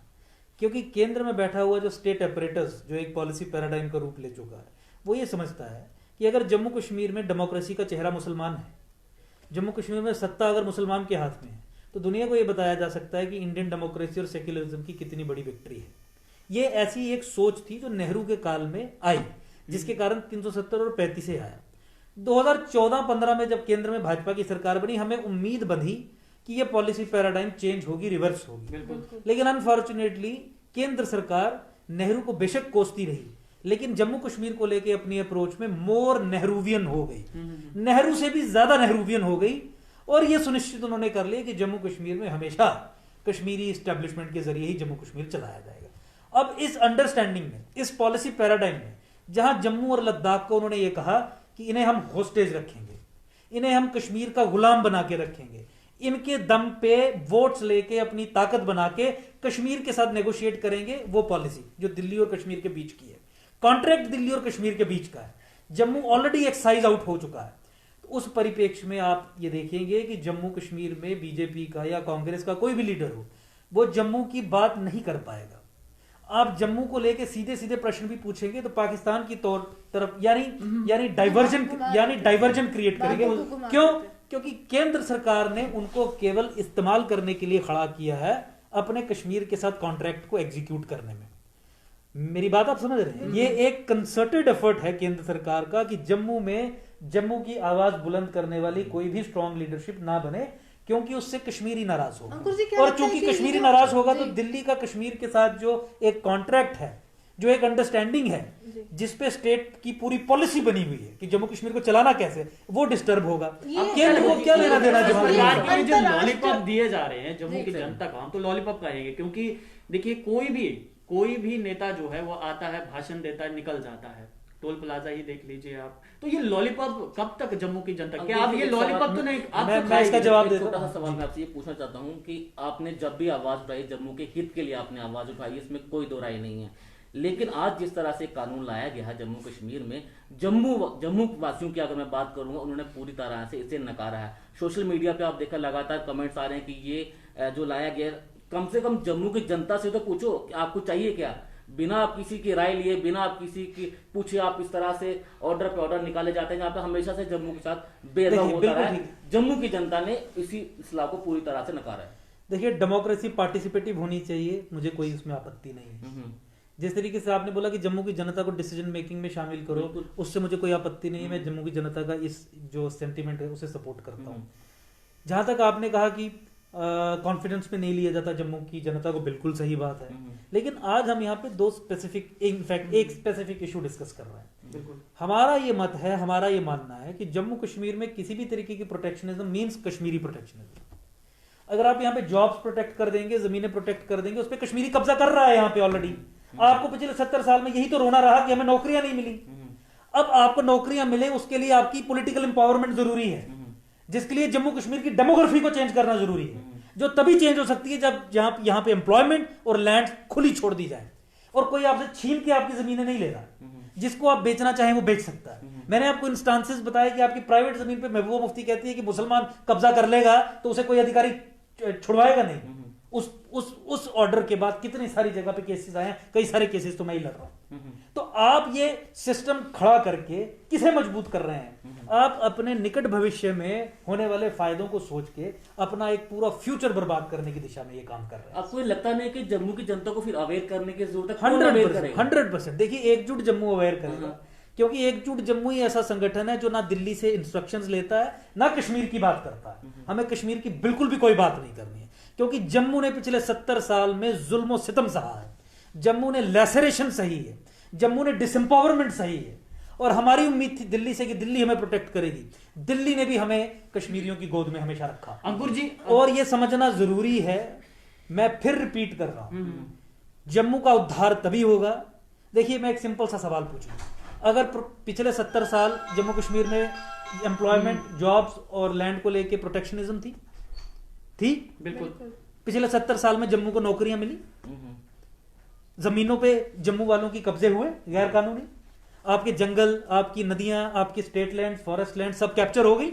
क्योंकि केंद्र में बैठा हुआ जो स्टेट ऑपरेटर्स जो एक पॉलिसी पैराडाइम का रूप ले चुका है, वो ये समझता है कि अगर जम्मू कश्मीर में डेमोक्रेसी का चेहरा मुसलमान है, जम्मू कश्मीर में सत्ता अगर मुसलमान के हाथ में है, तो दुनिया को ये बताया जा सकता है कि इंडियन डेमोक्रेसी और सेक्युलरिज्म की कितनी बड़ी विक्ट्री है। ये ऐसी एक सोच थी जो नेहरू के काल में आई, जिसके कारण 370 और 35 से आया। 2014-15 में जब केंद्र में भाजपा की सरकार बनी, हमें उम्मीद बंधी कि यह पॉलिसी पैराडाइम चेंज होगी, रिवर्स होगी। लेकिन अनफॉर्चुनेटली केंद्र सरकार नेहरू को बेशक कोसती रही, लेकिन जम्मू कश्मीर को लेकर अपनी अप्रोच में मोर नेहरूवियन हो गई, नेहरू से भी ज्यादा नेहरूवियन हो गई, और यह सुनिश्चित उन्होंने कर लिया कि जम्मू कश्मीर में हमेशा कश्मीरी एस्टेब्लिशमेंट के जरिए ही जम्मू कश्मीर चलाया जाएगा। अब इस अंडरस्टैंडिंग में, इस पॉलिसी पैराडाइम में, जहां जम्मू और लद्दाख को उन्होंने ये कहा कि इन्हें हम होस्टेज रखेंगे, इन्हें हम कश्मीर का गुलाम बना के रखेंगे, इनके दम पे वोट्स लेके अपनी ताकत बना के कश्मीर के साथ नेगोशिएट करेंगे, वो पॉलिसी जो दिल्ली और कश्मीर के बीच की है, कॉन्ट्रैक्ट दिल्ली और कश्मीर के बीच का है। जम्मू ऑलरेडी एक्साइज आउट हो चुका है। तो उस परिप्रेक्ष्य में आप ये देखेंगे कि जम्मू कश्मीर में बीजेपी का या कांग्रेस का कोई भी लीडर हो, वो जम्मू की बात नहीं कर पाएगा। आप जम्मू को लेके सीधे सीधे प्रश्न भी पूछेंगे तो पाकिस्तान की तरफ यानी डाइवर्जन क्रिएट करेंगे। क्यों? क्योंकि केंद्र सरकार ने उनको केवल इस्तेमाल करने के लिए खड़ा किया है अपने कश्मीर के साथ कॉन्ट्रैक्ट को एग्जीक्यूट करने में। मेरी बात आप समझ रहे हैं? ये एक कंसर्टेड एफर्ट है केंद्र सरकार का कि जम्मू की आवाज बुलंद करने वाली कोई भी स्ट्रॉन्ग लीडरशिप ना बने, क्योंकि उससे कश्मीरी नाराज होगा, और चूंकि कश्मीरी नाराज होगा तो दिल्ली का कश्मीर के साथ जो एक कॉन्ट्रैक्ट है, जो एक अंडरस्टैंडिंग है, जिसपे स्टेट की पूरी पॉलिसी बनी हुई है कि जम्मू कश्मीर को चलाना कैसे, वो डिस्टर्ब होगा। केंद्र को क्या लेना देना? जो लॉलीपॉप दिए जा रहे हैं जम्मू की जनता को, हम तो लॉलीपॉप कहेंगे, क्योंकि देखिए कोई भी नेता जो है वो आता है, भाषण देता है, निकल जाता है। टोल प्लाजा ही देख लीजिए आप। तो ये लॉलीपॉप कब तक जम्मू की जनता, क्या आप ये लॉलीपॉप तो नहीं? मैं इसका जवाब देता हूं। छोटा सा सवाल मैं आपसे ये पूछना चाहता हूं कि आपने जब भी आवाज उठाई, जम्मू के हित के लिए आपने आवाज उठाई, इसमें कोई दो राय नहीं है, लेकिन आज जिस तरह से कानून लाया गया है जम्मू कश्मीर में, जम्मू वासियों की अगर मैं बात करूंगा, उन्होंने पूरी तरह से इसे नकारा है। सोशल मीडिया पे आप देखा लगातार कमेंट्स आ रहे हैं कि ये जो लाया गया, कम से कम जम्मू की जनता से तो पूछो कि आपको चाहिए क्या। बिना आप किसी की राय लिए, बिना आप किसी की पूछे, आप इस तरह से ऑर्डर पे ऑर्डर निकाले जाते हैं, जहाँ पे हमेशा से जम्मू के साथ भेदभाव होता है। जम्मू की जनता ने इस लाभ को पूरी तरह से नकारा है। देखिए, डेमोक्रेसी पार्टिसिपेटिव होनी चाहिए, मुझे कोई इसमें आपत्ति नहीं है। जिस तरीके से आपने बोला कि जम्मू की जनता को डिसीजन मेकिंग में शामिल करो, उससे मुझे कोई आपत्ति नहीं है। मैं जम्मू की जनता का इस जो सेंटिमेंट है उसे सपोर्ट करता हूँ। जहां तक आपने कहा कि कॉन्फिडेंस में नहीं लिया जाता जम्मू की जनता को, बिल्कुल सही बात है। लेकिन आज हम यहाँ पे एक स्पेसिफिक इशू डिस्कस कर रहे हैं। हमारा ये मत है, हमारा ये मानना है कि जम्मू कश्मीर में किसी भी तरीके की प्रोटेक्शनिज्म मींस कश्मीरी प्रोटेक्शनिज्म। अगर आप यहाँ पे जॉब्स प्रोटेक्ट कर देंगे, जमीनें प्रोटेक्ट कर देंगे, उस पर कश्मीरी कब्जा कर रहा है यहाँ पे ऑलरेडी। आपको पिछले 70 साल में यही तो रोना रहा कि हमें नौकरियां नहीं मिली। अब आपको नौकरियां मिले, उसके लिए आपकी पॉलिटिकल एम्पावरमेंट जरूरी है, जिसके लिए जम्मू कश्मीर की डेमोग्राफी को चेंज करना जरूरी है, जो तभी चेंज हो सकती है जब यहाँ पे एम्प्लॉयमेंट और लैंड खुली छोड़ दी जाए, और कोई आपसे छीन के आपकी जमीनें नहीं ले रहा। जिसको आप बेचना चाहें वो बेच सकता है। मैंने आपको इंस्टांसेस बताया कि आपकी प्राइवेट जमीन पे महबूबा मुफ्ती कहती है कि मुसलमान कब्जा कर लेगा तो उसे कोई अधिकारी छुड़वाएगा नहीं। उस ऑर्डर के बाद कितनी सारी जगह पे केसेस आए हैं, कई सारे केसेस तो मैं ही लड़ रहा हूं। तो आप ये सिस्टम खड़ा करके किसे मजबूत कर रहे हैं? आप अपने निकट भविष्य में होने वाले फायदों को सोच के अपना एक पूरा फ्यूचर बर्बाद करने की दिशा में ये काम कर रहे हैं। आपको ये लगता नहीं कि जम्मू की जनता को फिर अवेयर करने की जरूरत है? 100%। देखिए, एकजुट जम्मू अवेयर करेगा, क्योंकि एकजुट जम्मू ही ऐसा संगठन है जो ना दिल्ली से इंस्ट्रक्शंस लेता है ना कश्मीर की बात करता है। हमें कश्मीर की बिल्कुल भी कोई बात नहीं करनी है, क्योंकि जम्मू ने पिछले 70 साल में जुल्म और सितम सहा है, जम्मू ने लैसरेशन सही है, जम्मू ने डिसएम्पावरमेंट सही है। और हमारी उम्मीद थी दिल्ली से कि दिल्ली हमें प्रोटेक्ट करेगी, दिल्ली ने भी हमें कश्मीरियों की गोद में हमेशा रखा। अंकुर जी, और यह समझना जरूरी है, मैं फिर रिपीट कर रहा हूं, जम्मू का उद्धार तभी होगा। देखिए, मैं एक सिंपल सा सवाल पूछूं, अगर पिछले 70 साल जम्मू कश्मीर में एम्प्लॉयमेंट, जॉब्स और लैंड को लेके प्रोटेक्शनिज्म थी? बिल्कुल। पिछले 70 साल में जम्मू को नौकरियां मिली, जमीनों पे जम्मू वालों की कब्जे हुए गैर कानूनी, आपके जंगल, आपकी नदियां, आपकी स्टेट लैंड, फॉरेस्ट लैंड सब कैप्चर हो गई।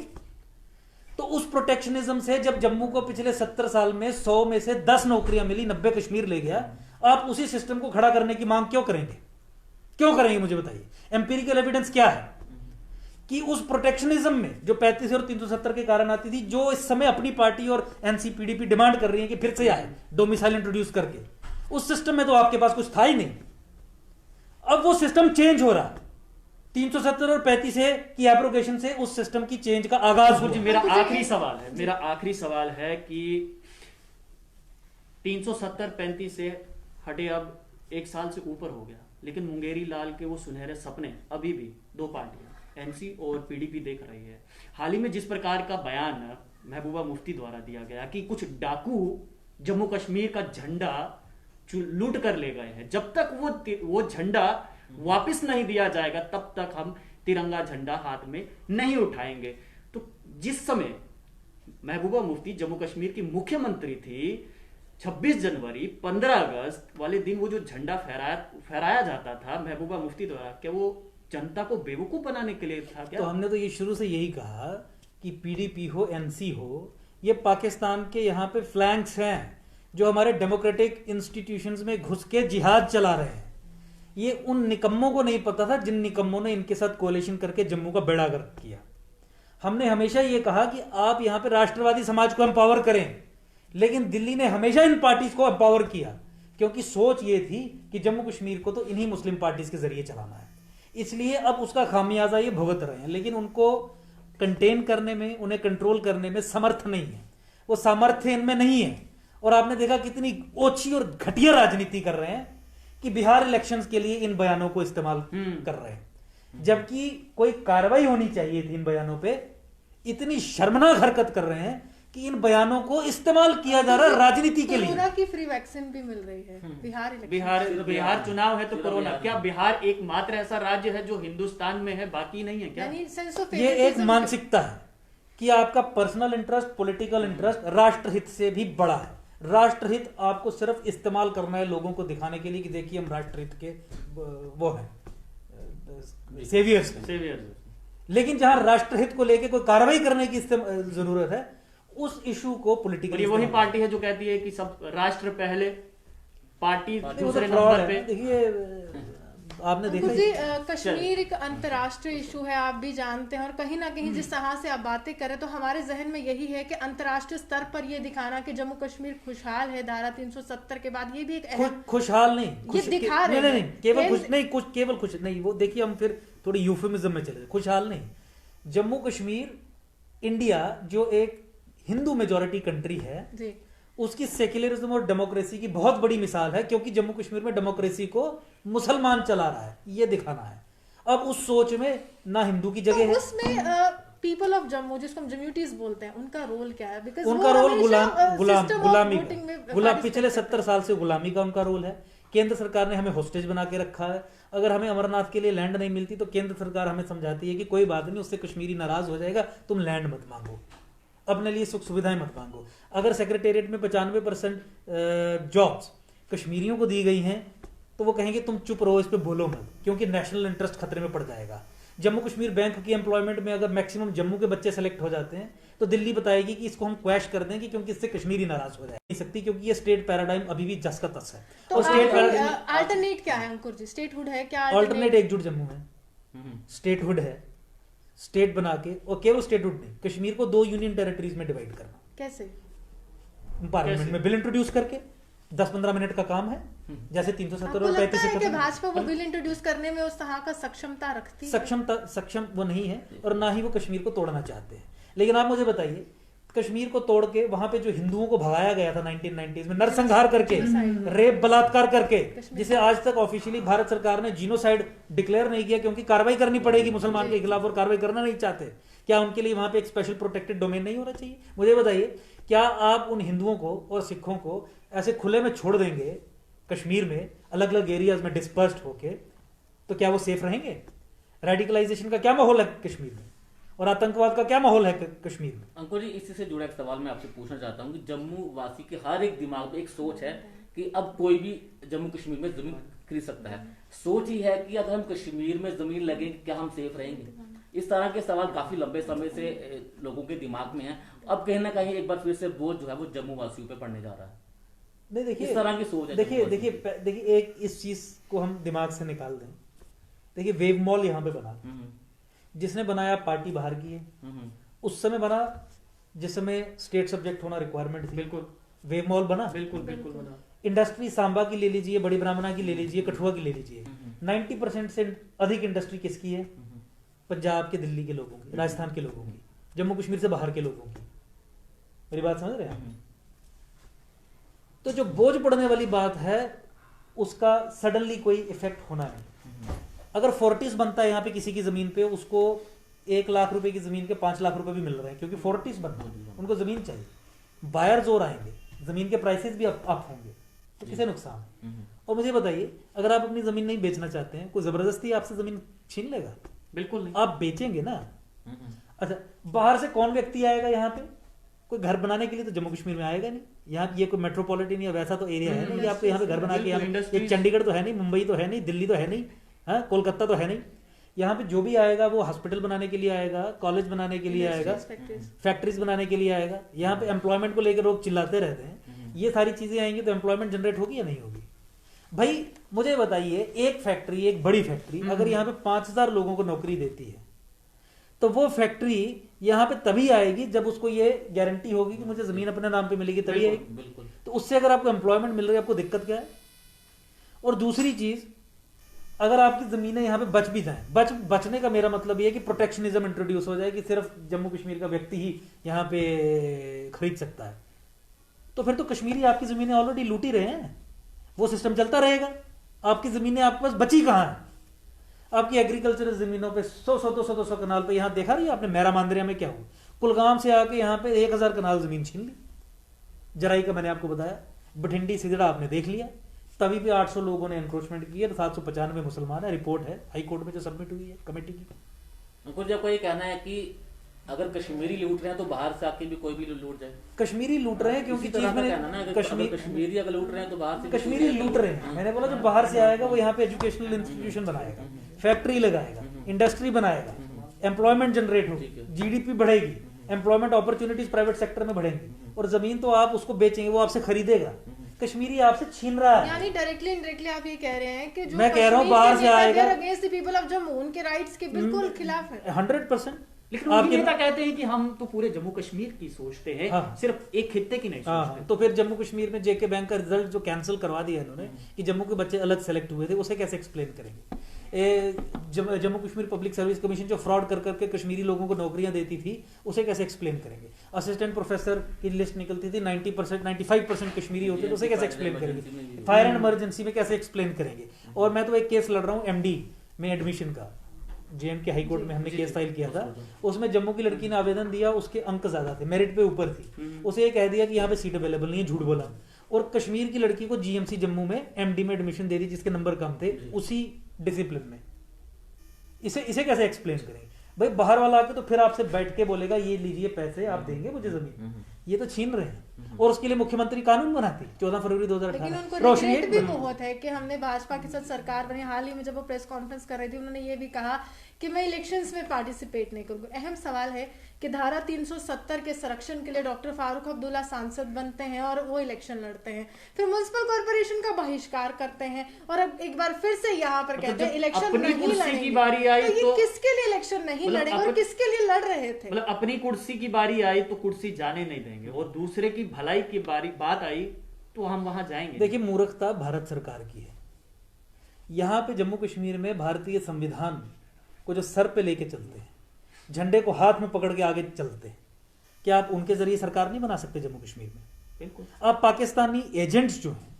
तो उस प्रोटेक्शनिज्म से जब जम्मू को पिछले 70 साल में 100 में से 10 नौकरियां मिली, 90 कश्मीर ले गया, आप उसी सिस्टम को खड़ा करने की मांग क्यों करेंगे? क्यों करेंगे मुझे बताइए। एम्पिरिकल एविडेंस क्या है कि उस प्रोटेक्शनिज्म में जो 35 और 370 के कारण आती थी, जो इस समय अपनी पार्टी और एनसीपीडीपी डिमांड कर रही है कि फिर से आए डोमिसाइल इंट्रोड्यूस करके, उस सिस्टम में तो आपके पास कुछ था ही नहीं। अब वो सिस्टम चेंज हो रहा, 370 और 35 की एब्रोगेशन से उस सिस्टम की चेंज का आगाज हुआ। मेरा आखिरी सवाल है कि 370-35 से हटे अब 1 साल से ऊपर हो गया, लेकिन मुंगेरी लाल के वो सुनहरे सपने अभी भी 2 पार्टियां एनसी और पीडीपी देख रही है। हाल ही में जिस प्रकार का बयान महबूबा मुफ्ती द्वारा दिया गया कि कुछ डाकू जम्मू कश्मीर का झंडा लूट कर ले गए हैं, जब तक वो झंडा वापस नहीं दिया जाएगा तब तक हम तिरंगा झंडा हाथ में नहीं उठाएंगे। तो जिस समय महबूबा मुफ्ती जम्मू कश्मीर की मुख्यमंत्री थी, 26 जनवरी 15 अगस्त वाले दिन वो जो झंडा फहराया जाता था महबूबा मुफ्ती द्वारा, क्या वो जनता को बेवकूफ बनाने के लिए था क्या? तो हमने तो ये शुरू से यही कहा कि पीडीपी हो, एनसी हो, ये पाकिस्तान के यहाँ पे फ्लैंक्स हैं जो हमारे डेमोक्रेटिक इंस्टीट्यूशंस में घुस के जिहाद चला रहे हैं। ये उन निकम्मों को नहीं पता था जिन निकम्मों ने इनके साथ कोalition करके जम्मू का बेड़ा गर्क किया। हमने हमेशा ये कहा कि आप यहाँ पे राष्ट्रवादी समाज को एम्पावर करें, लेकिन दिल्ली ने हमेशा इन पार्टीज को एम्पावर किया, क्योंकि सोच ये थी कि जम्मू कश्मीर को तो इन्हीं मुस्लिम पार्टीज के जरिए चलाना है। इसलिए अब उसका खामियाजा ये भुगत रहे हैं, लेकिन उनको कंटेन करने में, उन्हें कंट्रोल करने में समर्थ नहीं है, वो सामर्थ्य इनमें नहीं है। और आपने देखा कितनी ओछी और घटिया राजनीति कर रहे हैं कि बिहार इलेक्शंस के लिए इन बयानों को इस्तेमाल कर रहे हैं, जबकि कोई कार्रवाई होनी चाहिए थी इन बयानों पे। इतनी शर्मनाक हरकत कर रहे हैं कि इन बयानों को इस्तेमाल किया जा रहा है राजनीति के लिए। कोरोना की फ्री वैक्सीन भी मिल रही है। बिहार चुनाव है तो कोरोना, क्या बिहार एकमात्र ऐसा राज्य है जो हिंदुस्तान में है, बाकी नहीं है क्या? ये एक मानसिकता है कि आपका पर्सनल इंटरेस्ट, पॉलिटिकल इंटरेस्ट राष्ट्रहित से भी बड़ा है। राष्ट्रहित आपको सिर्फ इस्तेमाल करना है लोगों को दिखाने के लिए कि देखिए हम राष्ट्रहित के वो हैं, सेवियर्स हैं। लेकिन जहां राष्ट्रहित को लेके कोई कार्रवाई करने की जरूरत है, उस इशू को पॉलिटिकल, वही पार्टी है जो कहती है कि सब राष्ट्र पहले, पार्टी दूसरे नंबर पे। देखिए, आपने देखा जी, कश्मीर एक अंतर्राष्ट्रीय इशू है, आप भी जानते हैं, और कहीं ना कहीं जिस तरह से आप बातें करें तो हमारे जहन में यही है कि अंतर्राष्ट्रीय स्तर पर ये दिखाना कि जम्मू कश्मीर खुशहाल है धारा 370 के बाद, ये भी एक खुशहाल नहीं, ये दिखा रहे हैं। नहीं, केवल खुश नहीं, कुछ केवल खुश नहीं, वो देखिए हम फिर थोड़ी यूफेमिज्म में चले। खुशहाल नहीं, जम्मू कश्मीर इंडिया जो एक हिंदू मेजोरिटी कंट्री है जी, उसकी सेक्युलरिज्म और डेमोक्रेसी की बहुत बड़ी मिसाल है, क्योंकि जम्मू कश्मीर में डेमोक्रेसी को मुसलमान चला रहा है, ये दिखाना है। अब उस सोच में ना हिंदू की जगह तो है। उसमें पीपल ऑफ जम्मू, जिसको हम जम्यूटीज बोलते हैं, उनका रोल क्या है? बिकॉज़ उनका रोल गुलामी का, पिछले 70 साल से गुलामी का उनका रोल है। केंद्र सरकार ने हमें होस्टेज बना के रखा है। अगर हमें अमरनाथ के लिए लैंड नहीं मिलती तो केंद्र सरकार हमें समझाती है कि कोई बात नहीं, उससे कश्मीरी नाराज हो जाएगा, तुम लैंड मत मांगो, अपने लिए सुख सुविधाएं मत मांगो। अगर सेक्रेटेरिएट में 95% जॉब्स कश्मीरियों को दी गई हैं तो वो कहेंगे तुम चुप रहो, इस पे बोलो मत, क्योंकि नेशनल इंटरेस्ट खतरे में पड़ जाएगा। जम्मू कश्मीर बैंक की एम्प्लॉयमेंट में अगर मैक्सिमम जम्मू के बच्चे सेलेक्ट हो जाते हैं तो दिल्ली बताएगी कि इसको हम क्वैश कर दें कि क्योंकि इससे कश्मीरी नाराज हो जाए नहीं सकती, क्योंकि ये स्टेट पैराडाइम अभी भी जस का तस है। तो और स्टेट पैराडाइम अल्टरनेट क्या है अंकुर जी? स्टेटहुड है क्या? अल्टरनेट एकजुट जम्मू है, स्टेटहुड है, स्टेट बना के, और केवल स्टेटहुड नहीं, कश्मीर को 2 यूनियन टेरिटरीज में डिवाइड करना। कैसे? पार्लियामेंट में बिल इंट्रोड्यूस करके 10-15 मिनट का काम है, जैसे 370 आपको और लगता 35 है कि भाजपा वो बिल इंट्रोड्यूस करने में उस तरह का सक्षमता रखती है? सक्षम वो नहीं है, और ना ही वो कश्मीर को तोड़ना चाहते हैं। लेकिन आप मुझे बताइए, कश्मीर को तोड़ के वहां पे जो हिंदुओं को भगाया गया था 1990s में, नरसंहार करके, रेप बलात्कार करके, जिसे आज तक ऑफिशियली भारत सरकार ने जीनोसाइड डिक्लेयर नहीं किया क्योंकि कार्रवाई करनी पड़ेगी मुसलमान के खिलाफ, और कार्रवाई करना नहीं चाहते, क्या उनके लिए वहां पे एक स्पेशल प्रोटेक्टेड डोमेन नहीं होना चाहिए? मुझे बताइए, क्या आप उन हिंदुओं को और सिखों को ऐसे खुले में छोड़ देंगे कश्मीर में, अलग अलग एरियाज में डिस्पर्स्ड होके, तो क्या वो सेफ रहेंगे? रेडिकलाइजेशन का क्या माहौल है कश्मीर में, और आतंकवाद का क्या माहौल है कश्मीर में? अंकुर जी, इसी से जुड़ा एक सवाल मैं आपसे पूछना चाहता हूँ कि जम्मू वासी के हर एक दिमाग में एक सोच है कि अब कोई भी जम्मू कश्मीर में जमीन खरीद सकता है। सोच ही है कि अगर हम कश्मीर में जमीन लगेंगे क्या हम सेफ रहेंगे? इस तरह के सवाल काफी लंबे समय से लोगों के दिमाग में है। अब कहीं ना कहीं एक बार फिर से बोझ जो है वो जम्मू वासियों पे पड़ने जा रहा है। नहीं, देखिए, इस तरह की सोच है। देखिए एक इस चीज को हम दिमाग से निकाल दें। देखिए, वेव मॉल यहाँ पे बना, जिसने बनाया पार्टी बाहर की है, उस समय बना जिस समय स्टेट सब्जेक्ट होना रिक्वायरमेंट थी। बिल्कुल वेव मॉल बना, बिल्कुल बिल्कुल बना। इंडस्ट्री सांबा की ले लीजिए, बड़ी ब्राह्मणा की ले लीजिए, कठुआ की ले लीजिए, 90% से अधिक इंडस्ट्री किसकी है? पंजाब के, दिल्ली के लोगों की, राजस्थान के लोगों की, जम्मू कश्मीर से बाहर के लोगों की। मेरी बात समझ रहे हैं? तो जो बोझ पड़ने वाली बात है उसका सडनली कोई इफेक्ट होना नहीं। अगर फोर्टिस बनता है यहाँ पे किसी की जमीन पे, उसको 1 लाख रुपए की जमीन के 5 लाख रुपए भी मिल रहे हैं, क्योंकि फोर्टिस बनता है, उनको जमीन चाहिए, बायर्स और आएंगे, जमीन के प्राइसेस भी अप होंगे, तो किसे नुकसान है? और मुझे बताइए, अगर आप अपनी जमीन नहीं बेचना चाहते हैं, कोई जबरदस्ती आपसे जमीन छीन लेगा? बिल्कुल नहीं। आप बेचेंगे ना। अच्छा, बाहर से कौन व्यक्ति आएगा यहाँ पे? कोई घर बनाने के लिए तो जम्मू कश्मीर में आएगा नहीं। यहाँ ये कोई मेट्रोपॉलिटन या वैसा तो एरिया है नहीं, आपको यहाँ पे घर बना के, यहाँ चंडीगढ़ तो है नहीं, मुंबई तो है नहीं, दिल्ली तो है नहीं, हाँ, कोलकाता तो है नहीं। यहाँ पे जो भी आएगा वो हॉस्पिटल बनाने के लिए आएगा, कॉलेज बनाने के लिए आएगा, फैक्ट्रीज बनाने के लिए आएगा। यहाँ पे एम्प्लॉयमेंट को लेकर लोग चिल्लाते रहते हैं, ये सारी चीजें आएंगी तो एम्प्लॉयमेंट जनरेट होगी या नहीं होगी? भाई मुझे बताइए, एक फैक्ट्री, एक बड़ी फैक्ट्री अगर यहाँ पे 5000 लोगों को नौकरी देती है, तो वो फैक्ट्री यहाँ पे तभी आएगी जब उसको ये गारंटी होगी कि मुझे जमीन अपने नाम पे मिलेगी, तभी आएगी। बिल्कुल। तो उससे अगर आपको एम्प्लॉयमेंट मिल रही है, आपको दिक्कत क्या है? और दूसरी चीज, अगर आपकी जमीनें यहाँ पे बच भी जाएं, बचने का मेरा मतलब ये है कि प्रोटेक्शनिज्म इंट्रोड्यूस हो जाए कि सिर्फ जम्मू कश्मीर का व्यक्ति ही यहाँ पे खरीद सकता है, तो फिर तो कश्मीरी आपकी जमीनें ऑलरेडी लूट ही रहे हैं, वो सिस्टम चलता रहेगा। आपकी जमीनें आपके पास बची कहाँ है? आपकी एग्रीकल्चरल जमीनों पे 100-200 कनाल पे, यहाँ देखा रही आपने मेरा मांदरिया में क्या हुआ? कुलगाम से आके यहाँ पे 1000 कनाल जमीन छीन ली, जराई का मैंने आपको बताया, बठिंडी सिगड़ा आपने देख लिया, तभी पे 800 लोगों ने एनक्रोचमेंट किया, 795 मुसलमान है। रिपोर्ट है हाई कोर्ट में जो सबमिट हुई है कमेटी की। अंकुर जी, आपको ये कहना है कि अगर कश्मीरी लूट रहे हैं तो बाहर से आके भी कोई भी लूट जाए? कश्मीरी लूट रहे हैं क्योंकि चीज में कश्मीरी अगर लूट रहे हैं तो बाहर से कश्मीरी लूट रहे हैं। मैंने बोला जो बाहर से आएगा वो यहाँ पे एजुकेशनल इंस्टीट्यूशन बनाएगा, फैक्ट्री लगाएगा, इंडस्ट्री बनाएगा, एम्प्लॉयमेंट जनरेट होगी, जीडीपी बढ़ेगी, एम्प्लॉयमेंट अपॉर्चुनिटीज प्राइवेट सेक्टर में बढ़ेंगी, और जमीन तो आप उसको बेचेंगे, वो आपसे खरीदेगा। कश्मीरी आपसे छीन रहा है। यानी डायरेक्टली इनडायरेक्टली आप ये कह रहे हैं कि जो मैं कह रहा हूँ बाहर से आएगा, against the people of Jammu, उनके राइट्स के बिल्कुल खिलाफ है। 100%। लेकिन आपके नेता कहते हैं कि हम तो पूरे जम्मू कश्मीर की सोचते हैं, हाँ। सिर्फ एक खित्ते की नहीं सोचते। तो फिर जम्मू कश्मीर में जेके बैंक का रिजल्ट जो कैंसिल करवा दिया इन्होंने कि जम्मू के बच्चे अलग सेलेक्ट हुए थे, उसे कैसे एक्सप्लेन करेंगे? Jammu Kashmir public service commission जो फ्रॉड कर करके कश्मीरी लोगों को नौकरियां देती थी, उसे कैसे एक्सप्लेन करेंगे? असिस्टेंट प्रोफेसर की लिस्ट निकलती थी, 90% 95% कश्मीरी होते थे, उसे कैसे एक्सप्लेन करेंगे? फायर एंड इमरजेंसी में कैसे एक्सप्लेन करेंगे? और मैं तो एक केस लड़ रहा हूँ एमडी में एडमिशन का, JNK हाई कोर्ट में हमने केस फाइल किया था। उसमें जम्मू की लड़की ने आवेदन दिया, उसके अंक ज्यादा थे, मेरिट पे ऊपर थी, उसे ये कह दिया कि यहाँ पे सीट अवेलेबल नहीं है, झूठ बोला। और कश्मीर की लड़की को GMC जम्मू में MD में एडमिशन दे दी जिसके नंबर कम थे, उसी डिसिप्लिन में। इसे कैसे एक्सप्लेन करेंगे? भाई बाहर वाला आके तो फिर आपसे बैठ के बोलेगा ये लीजिए पैसे, आप देंगे मुझे जमीन? ये तो छीन रहे हैं। और उसके लिए मुख्यमंत्री कानून बनाती 14 फरवरी लेकिन 2018। उनको रोशनी रिग्रेट भी बहुत है कि हमने भाजपा के साथ सरकार बनी। हाल ही में जब वो प्रेस कॉन्फ्रेंस कर रही थी, उन्होंने ये भी कहा कि मैं इलेक्शंस में पार्टिसिपेट नहीं करूंगा। अहम सवाल है कि धारा 370 के संरक्षण के लिए डॉक्टर फारूक अब्दुल्ला सांसद बनते हैं और वो इलेक्शन लड़ते हैं, फिर म्युनिसिपल कॉर्पोरेशन का बहिष्कार करते हैं और अब एक बार फिर से यहाँ पर कहते हैं इलेक्शन नहीं लड़ेंगे। की बारी आई तो ये किसके लिए इलेक्शन नहीं लड़ेंगे और किसके लिए लड़ रहे थे? मतलब अपनी कुर्सी की बारी आई तो कुर्सी जाने नहीं देंगे, और दूसरे की भलाई की बात आई तो हम वहां जाएंगे। देखिए, मूर्खता भारत सरकार की है। यहाँ पे जम्मू कश्मीर में भारतीय संविधान को जो सर पे लेके चलते हैं, झंडे को हाथ में पकड़ के आगे चलते हैं, क्या आप उनके जरिए सरकार नहीं बना सकते जम्मू कश्मीर में? बिल्कुल। आप पाकिस्तानी एजेंट्स जो हैं,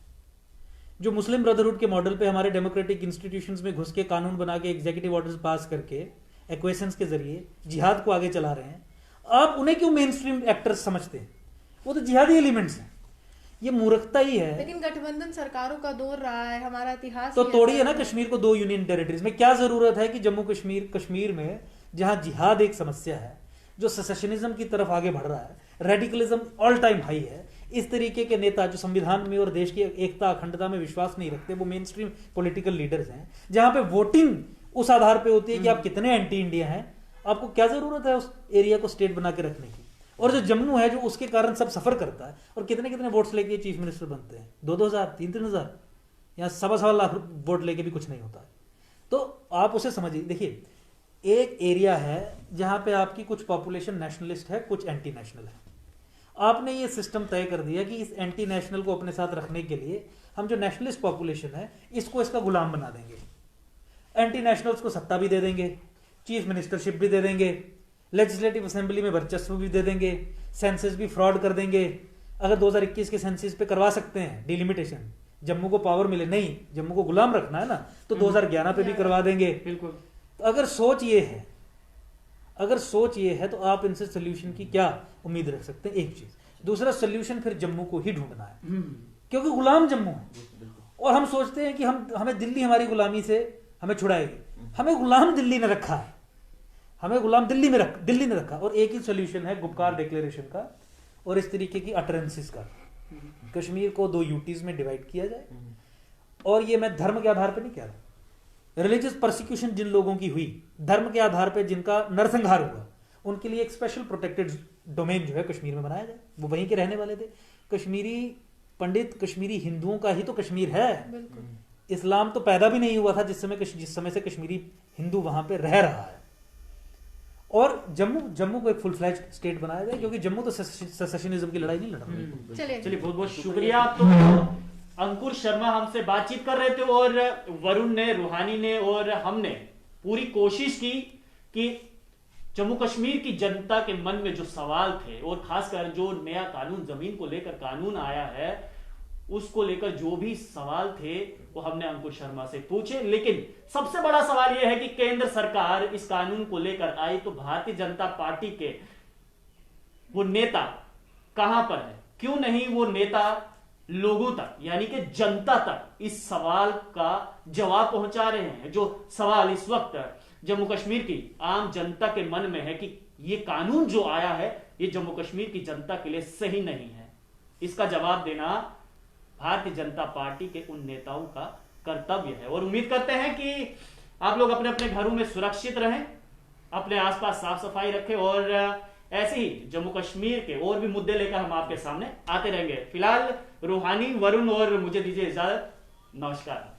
जो मुस्लिम ब्रदरहुड के मॉडल पे हमारे डेमोक्रेटिक इंस्टीट्यूशंस में घुस के कानून बना के एग्जीक्यूटिव ऑर्डर्स पास करके एक्वेशंस के जरिए जिहाद को आगे चला रहे हैं, आप उन्हें क्यों मेन स्ट्रीम एक्टर्स समझते हैं? वो तो जिहादी एलिमेंट्स हैं। ये मूर्खता ही है। लेकिन गठबंधन सरकारों का दौर रहा है, हमारा इतिहास तो तोड़िए ना कश्मीर को 2 यूनियन टेरिटरीज में। क्या जरूरत है कि जम्मू कश्मीर में जहां जिहाद एक समस्या है, जो सेसेशनिज्म की तरफ आगे बढ़ रहा है, रेडिकलिज्म ऑल टाइम हाई है, इस तरीके के नेता जो संविधान में और देश की एकता अखंडता में विश्वास नहीं रखते, वो मेन स्ट्रीम पॉलिटिकल लीडर्स हैं, जहां पे वोटिंग उस आधार पे होती है कि आप कितने एंटी इंडिया हैं, आपको क्या जरूरत है उस एरिया को स्टेट बना के रखने की? और जो जम्मू है, जो उसके कारण सब सफर करता है, और कितने कितने वोट्स लेके चीफ मिनिस्टर बनते हैं, 2-2 हजार 3-3 हजार, या 1.25 लाख वोट लेके भी कुछ नहीं होता है। तो आप उसे समझिए। देखिए, एक एरिया है जहां पे आपकी कुछ पॉपुलेशन नेशनलिस्ट है, कुछ एंटी नेशनल है। आपने ये सिस्टम तय कर दिया कि इस एंटी नेशनल को अपने साथ रखने के लिए हम जो नेशनलिस्ट पॉपुलेशन है इसको इसका गुलाम बना देंगे, एंटी नेशनल्स को सत्ता भी दे देंगे, चीफ मिनिस्टरशिप भी दे देंगे, लेजिस्लेटिव असेंबली में वर्चस्व भी दे देंगे, सेंसस भी फ्रॉड कर देंगे। अगर 2021 के सेंसस पे करवा सकते हैं डिलिमिटेशन, जम्मू को पावर मिले, नहीं जम्मू को गुलाम रखना है ना, तो 2011 पे भी करवा देंगे। बिल्कुल। तो अगर सोच ये है तो आप इनसे सोल्यूशन की क्या उम्मीद रख सकते हैं? एक चीज। दूसरा, सोल्यूशन फिर जम्मू को ही ढूंढना है, क्योंकि गुलाम जम्मू है। और हम सोचते हैं कि हमें दिल्ली हमारी गुलामी से हमें छुड़ाएगी। हमें गुलाम दिल्ली ने रखा है, हमें गुलाम दिल्ली ने रखा। और एक ही सोल्यूशन है गुपकार डिक्लेरेशन का और इस तरीके की अटरेंसेस का। कश्मीर को 2 यूटीज में डिवाइड किया जाए। और ये मैं धर्म के आधार पर नहीं कह रहा, रिलीजियस परसिक्यूशन जिन लोगों की हुई, धर्म के आधार पर जिनका नरसंहार हुआ, उनके लिए एक स्पेशल प्रोटेक्टेड डोमेन जो है कश्मीर में बनाया जाए। वो वहीं के रहने वाले थे, कश्मीरी पंडित, कश्मीरी हिंदुओं का ही तो कश्मीर है। इस्लाम तो पैदा भी नहीं हुआ था जिस समय से कश्मीरी हिंदू वहां पे रह रहा है। और जम्मू को एक फुल फ्लैज स्टेट बनाया जाए, क्योंकि जम्मू तो सेसेशनिज्म की लड़ाई नहीं लड़ रहा। चलिए बहुत बहुत शुक्रिया। तो अंकुर शर्मा हमसे बातचीत कर रहे थे, और वरुण ने, रूहानी ने और हमने पूरी कोशिश की कि जम्मू कश्मीर की जनता के मन में जो सवाल थे, और खासकर जो नया कानून, जमीन को लेकर कानून आया है, उसको लेकर जो भी सवाल थे वो हमने अंकुर शर्मा से पूछे। लेकिन सबसे बड़ा सवाल यह है कि केंद्र सरकार इस कानून को लेकर आई तो भारतीय जनता पार्टी के वो नेता कहां पर है? क्यों नहीं वो नेता लोगों तक, यानी कि जनता तक इस सवाल का जवाब पहुंचा रहे हैं? जो सवाल इस वक्त जम्मू कश्मीर की आम जनता के मन में है कि ये कानून जो आया है ये जम्मू कश्मीर की जनता के लिए सही नहीं है, इसका जवाब देना भारतीय जनता पार्टी के उन नेताओं का कर्तव्य है। और उम्मीद करते हैं कि आप लोग अपने अपने घरों में सुरक्षित रहें, अपने आसपास साफ सफाई रखें, और ऐसे ही जम्मू कश्मीर के और भी मुद्दे लेकर हम आपके सामने आते रहेंगे। फिलहाल रूहानी, वरुण और मुझे दीजिए इजाजत। नमस्कार।